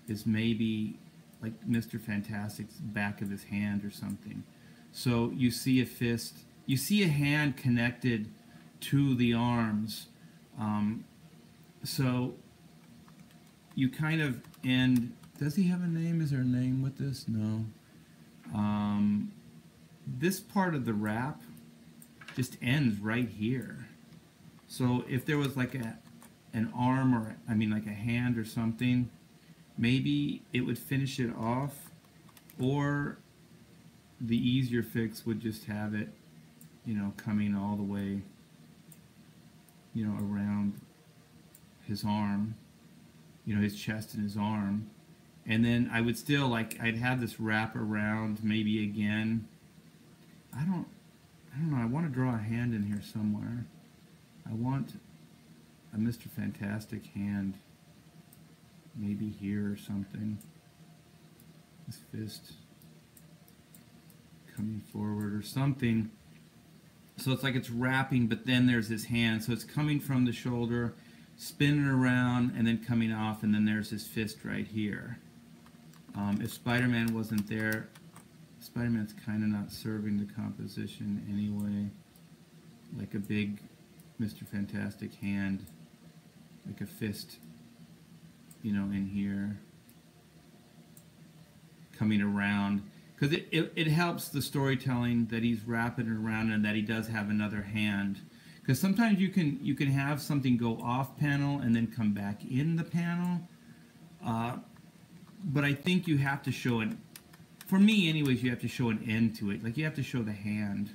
is maybe like Mr. Fantastic's back of his hand or something. So you see a fist, you see a hand connected to the arms. So you kind of end, does he have a name? Is there a name with this? No. This part of the wrap just ends right here. So if there was like an arm, or I mean like a hand or something, maybe it would finish it off, or the easier fix would just have it, you know, coming all the way, you know, around his arm, you know, his chest and his arm. And then I would still, like, I'd have this wrap around maybe again. I don't know, I want to draw a hand in here somewhere. I want a Mr. Fantastic hand maybe here or something. His fist coming forward or something. So it's like it's wrapping, but then there's his hand. So it's coming from the shoulder, spinning around, and then coming off, and then there's his fist right here. If Spider-Man wasn't there, Spider-Man's kind of not serving the composition anyway. Like a big Mr. Fantastic hand, like a fist, you know, in here, coming around. Because it helps the storytelling that he's wrapping it around and that he does have another hand. because sometimes you can have something go off panel and then come back in the panel. But I think you have to show it. For me, anyways, you have to show an end to it. Like you have to show the hand.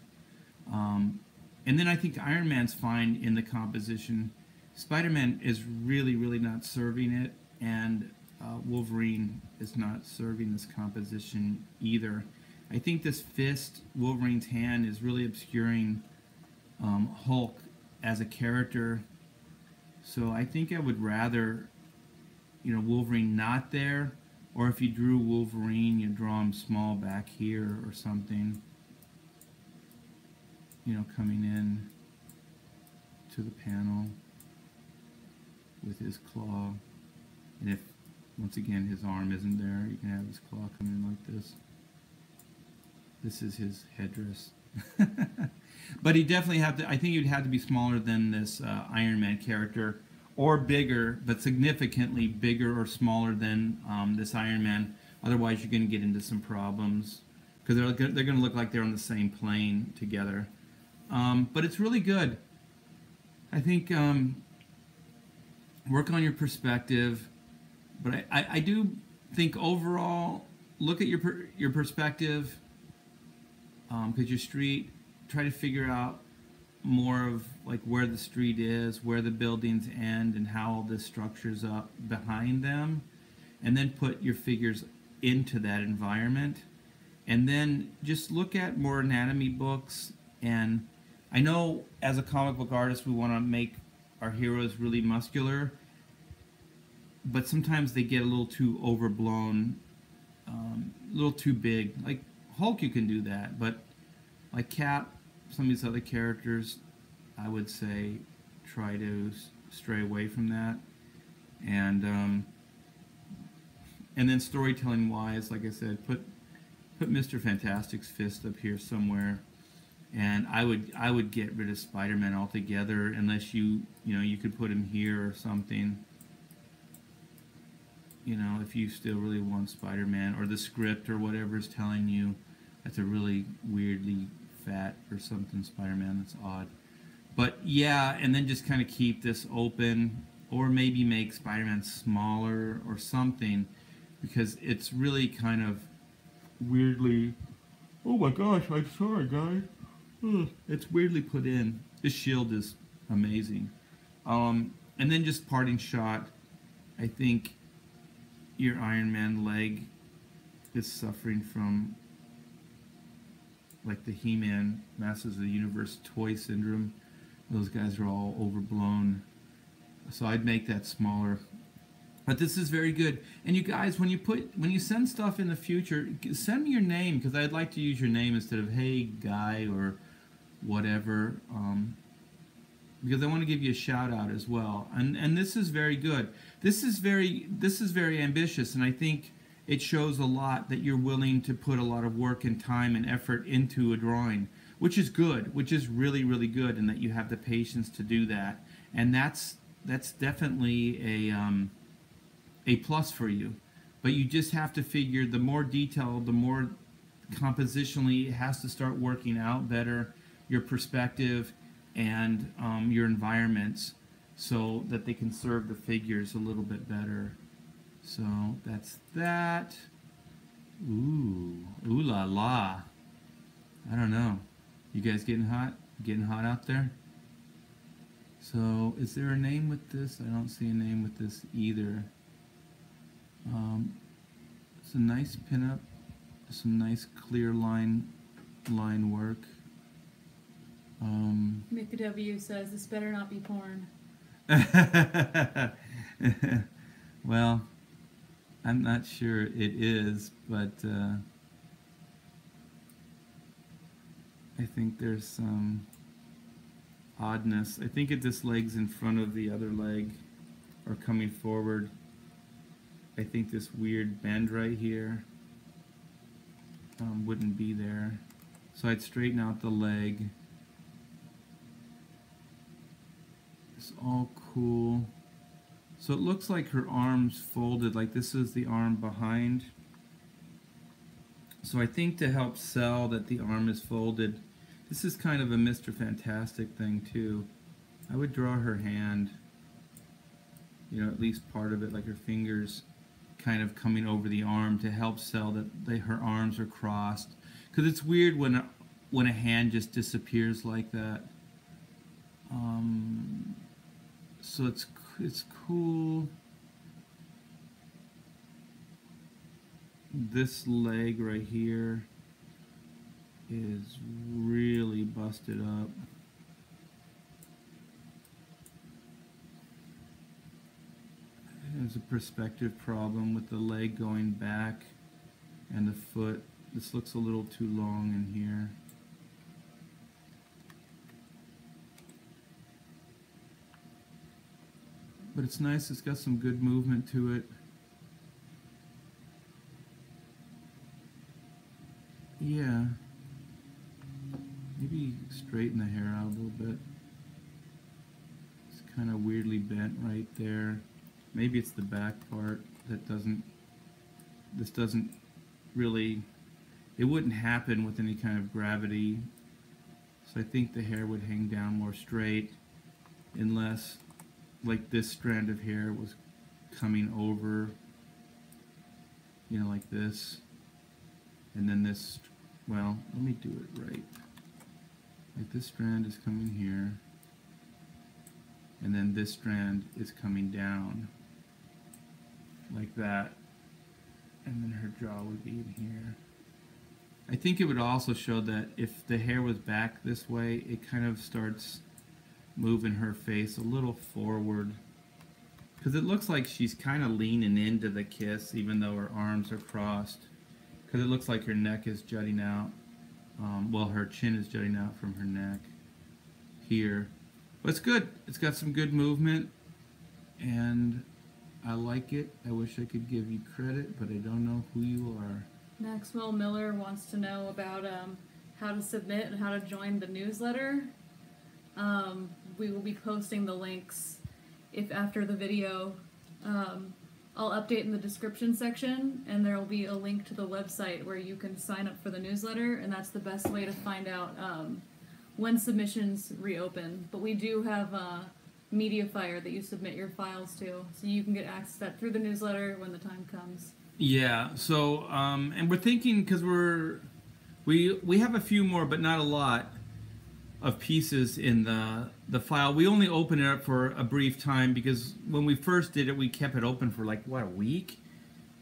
And then I think Iron Man's fine in the composition. Spider-Man is really, really not serving it, and Wolverine is not serving this composition either. I think this fist, Wolverine's hand, is really obscuring Hulk as a character. So I think I would rather, Wolverine not there, or if you drew Wolverine, you draw him small back here or something. Coming in to the panel with his claw. And if, once again, his arm isn't there, you can have his claw come in like this. This is his headdress. But he definitely I think he'd have to be smaller than this Iron Man character, or bigger, but significantly bigger or smaller than this Iron Man. Otherwise, you're going to get into some problems, because they're going to look like they're on the same plane together. But it's really good. I think work on your perspective, but I do think overall, look at your perspective, because your street, try to figure out more of like where the street is, where the buildings end, and how all this structures up behind them, and then put your figures into that environment. And then just look at more anatomy books. And I know as a comic book artist we want to make our heroes really muscular, but sometimes they get a little too overblown, a little too big. Like Hulk, you can do that, but like Cap, some of these other characters, I would say try to stray away from that. And then storytelling wise, like I said, put Mr. Fantastic's fist up here somewhere. And I would get rid of Spider-Man altogether, unless you could put him here or something. If you still really want Spider-Man, or the script or whatever is telling you that's a really weirdly fat or something Spider-Man, that's odd. But yeah, and then just kind of keep this open, or maybe make Spider-Man smaller or something, because it's really kind of weirdly. Oh my gosh, I'm sorry, guys. It's weirdly put in. This shield is amazing. And then just parting shot, I think your Iron Man leg is suffering from like the He-Man Masters of the Universe toy syndrome. Those guys are all overblown. So I'd make that smaller. But this is very good. And you guys, when you send stuff in the future, send me your name, because I'd like to use your name instead of hey guy or whatever, because I want to give you a shout out as well. And this is very good. This is very ambitious, and I think it shows a lot that you're willing to put a lot of work and time and effort into a drawing, which is good, which is really, really good, and that you have the patience to do that. And that's definitely a plus for you. But you just have to figure the more detailed, the more compositionally it has to start working out better, your perspective and your environments, so that they can serve the figures a little bit better. So that's that. Ooh la la. I don't know. You guys getting hot? Getting hot out there? So is there a name with this? I don't see a name with this either. It's a nice pinup, some nice clear line work. Mick W says this better not be porn. Well, I'm not sure it is, but I think there's some oddness. I think if this leg's in front of the other leg or coming forward, I think this weird bend right here wouldn't be there. So I'd straighten out the leg. It's all cool. So it looks like her arm's folded, like this is the arm behind. So I think to help sell that the arm is folded, this is kind of a Mr. Fantastic thing too. I would draw her hand, you know, at least part of it, like her fingers kind of coming over the arm to help sell that her arms are crossed. Because it's weird when a hand just disappears like that. So it's cool. This leg right here is really busted up. There's a perspective problem with the leg going back and the foot. This looks a little too long in here. But it's nice, it's got some good movement to it. Yeah. Maybe straighten the hair out a little bit. It's kind of weirdly bent right there. Maybe it's the back part that this doesn't really, it wouldn't happen with any kind of gravity. So I think the hair would hang down more straight unless like this strand of hair was coming over, you know, like this. And then this, well, let me do it right. Like this strand is coming here. And then this strand is coming down. Like that. And then her jaw would be in here. I think it would also show that if the hair was back this way, it kind of starts moving her face a little forward. Because it looks like she's kind of leaning into the kiss even though her arms are crossed. Because it looks like her neck is jutting out. Well, her chin is jutting out from her neck here. But it's good. It's got some good movement. And I like it. I wish I could give you credit, but I don't know who you are. Maxwell Miller wants to know about how to submit and how to join the newsletter. We will be posting the links if after the video. I'll update in the description section, and there will be a link to the website where you can sign up for the newsletter, and that's the best way to find out when submissions reopen. But we do have Mediafire that you submit your files to, so you can get access to that through the newsletter when the time comes. Yeah, so and we're thinking, because we have a few more but not a lot of pieces in the file. We only open it up for a brief time because when we first did it we kept it open for like what, a week,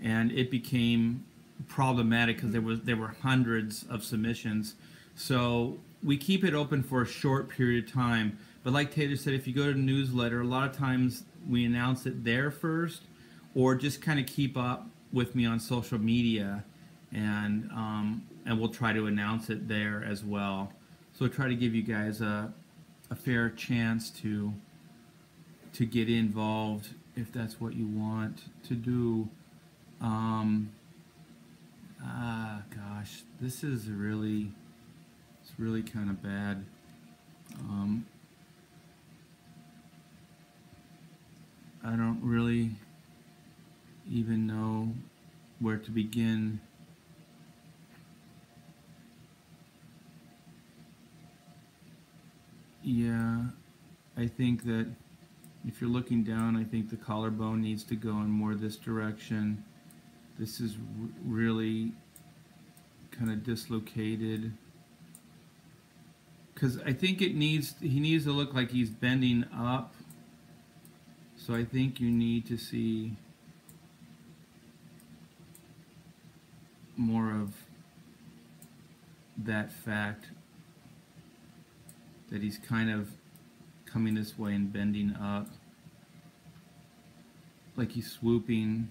and it became problematic because there were hundreds of submissions. So we keep it open for a short period of time. But like Taylor said, if you go to the newsletter, a lot of times we announce it there first, or just kind of keep up with me on social media, and we'll try to announce it there as well. So try to give you guys a fair chance to get involved if that's what you want to do. Gosh, this is really, it's really kind of bad. I don't really even know where to begin. Yeah, I think that if you're looking down, I think the collarbone needs to go in more this direction. This is really kind of dislocated. Because I think he needs to look like he's bending up. So I think you need to see more of that fact that he's kind of coming this way and bending up, like he's swooping.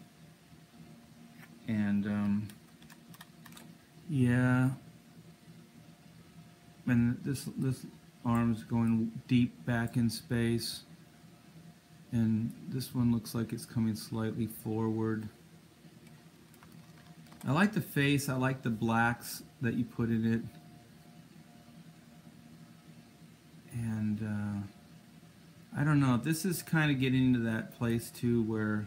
And yeah, and this arm's going deep back in space, and this one looks like it's coming slightly forward. I like the face. I like the blacks that you put in it. And I don't know. This is kind of getting into that place too where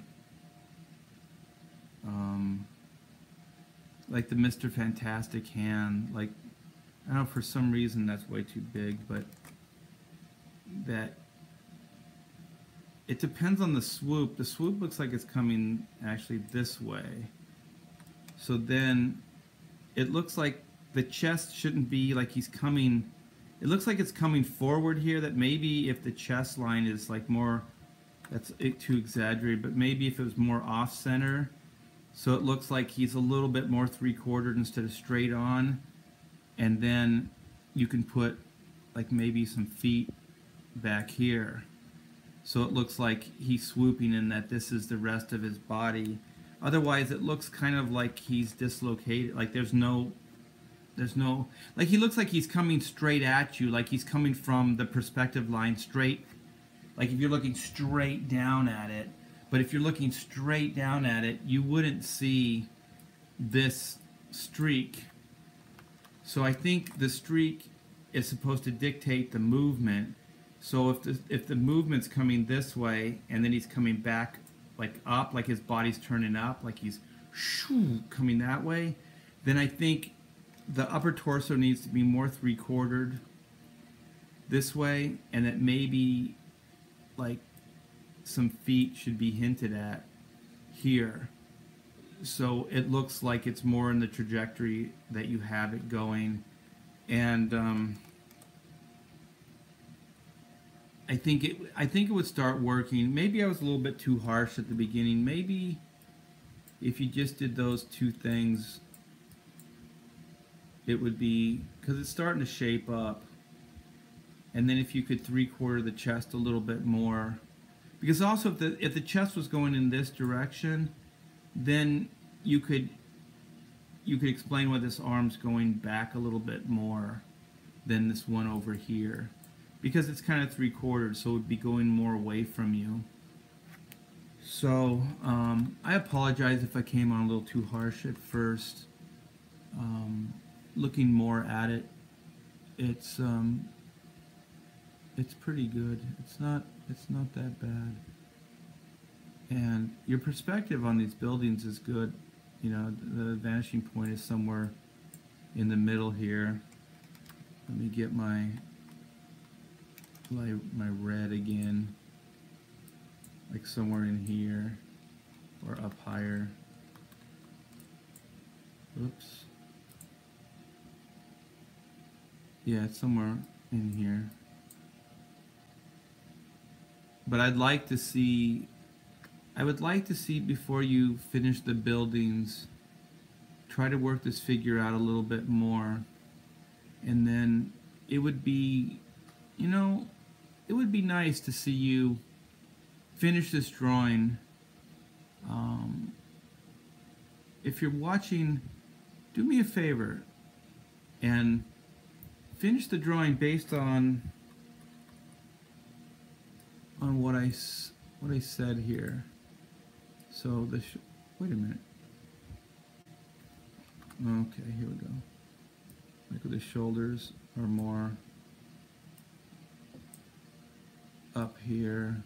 like the Mr. Fantastic hand, like, I don't know, for some reason that's way too big, but that it depends on the swoop. The swoop looks like it's coming actually this way. So then it looks like the chest shouldn't be like he's coming. It looks like it's coming forward here, that maybe if the chest line is like more, that's too exaggerated, but maybe if it was more off center, so it looks like he's a little bit more three-quartered instead of straight on, and then you can put like maybe some feet back here. So it looks like he's swooping in, that this is the rest of his body. Otherwise it looks kind of like he's dislocated, like there's no, like he looks like he's coming straight at you, like he's coming from the perspective line straight, like if you're looking straight down at it. But if you're looking straight down at it, you wouldn't see this streak. So I think the streak is supposed to dictate the movement. So if the movement's coming this way and then he's coming back like up, like his body's turning up, like he's coming that way, then I think the upper torso needs to be more three-quartered this way, and that maybe like some feet should be hinted at here. So it looks like it's more in the trajectory that you have it going. And I think it would start working. Maybe I was a little bit too harsh at the beginning. Maybe if you just did those two things, it would be, because it's starting to shape up. And then if you could three-quarter the chest a little bit more, because also if the chest was going in this direction, then you could explain why this arm's going back a little bit more than this one over here, because it's kind of three-quartered, so it would be going more away from you. So I apologize if I came on a little too harsh at first. Looking more at it, it's pretty good. It's not that bad. And your perspective on these buildings is good. You know, the vanishing point is somewhere in the middle here. Let me get my red again, like somewhere in here or up higher. Oops. Yeah, it's somewhere in here. But I would like to see before you finish the buildings, try to work this figure out a little bit more. And then it would be, you know, it would be nice to see you finish this drawing. If you're watching, do me a favor and finish the drawing based on what I said here. So wait a minute. Okay, here we go. Like the shoulders are more up here,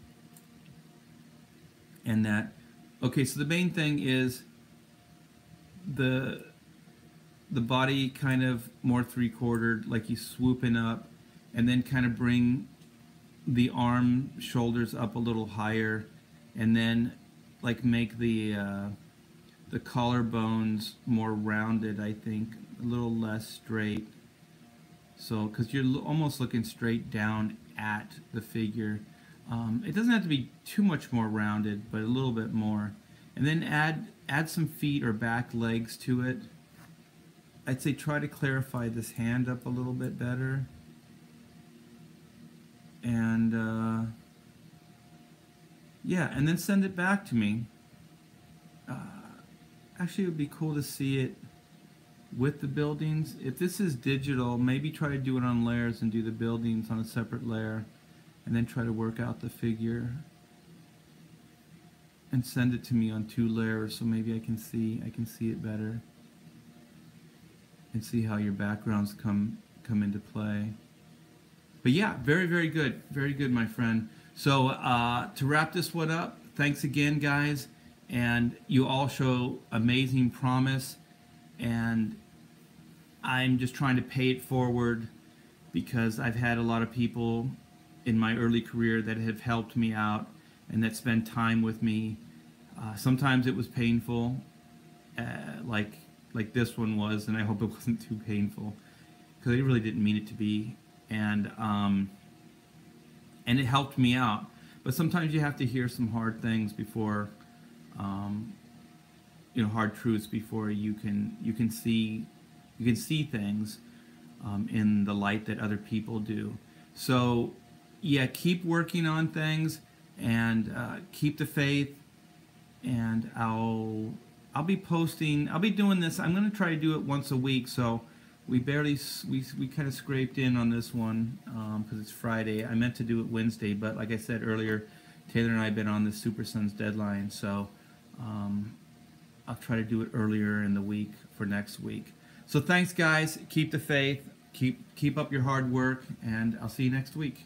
and that. Okay, so the main thing is the body kind of more three-quartered, like he's swooping up, and then kind of bring the arm shoulders up a little higher, and then like make the collarbones more rounded, I think, a little less straight. So, because you're almost looking straight down at the figure. It doesn't have to be too much more rounded, but a little bit more. And then add some feet or back legs to it. I'd say try to clarify this hand up a little bit better. And yeah, and then send it back to me. Actually, it would be cool to see it with the buildings. If this is digital, maybe try to do it on layers and do the buildings on a separate layer, and then try to work out the figure and send it to me on 2 layers, so maybe I can see it better and see how your backgrounds come into play. But yeah, very, very good. Very good, my friend. So to wrap this one up, thanks again, guys. And you all show amazing promise. And I'm just trying to pay it forward, because I've had a lot of people in my early career that have helped me out. and that spend time with me. Sometimes it was painful, like this one was, and I hope it wasn't too painful, because I really didn't mean it to be. And it helped me out. But sometimes you have to hear some hard things before, hard truths before you can see things in the light that other people do. So yeah, keep working on things, and keep the faith. And I'll be posting. I'll be doing this. I'm going to try to do it once a week. So we kind of scraped in on this one because it's Friday. I meant to do it Wednesday, but like I said earlier, Taylor and I have been on this Super Sons deadline. So I'll try to do it earlier in the week for next week. So thanks, guys. Keep the faith. Keep up your hard work, and I'll see you next week.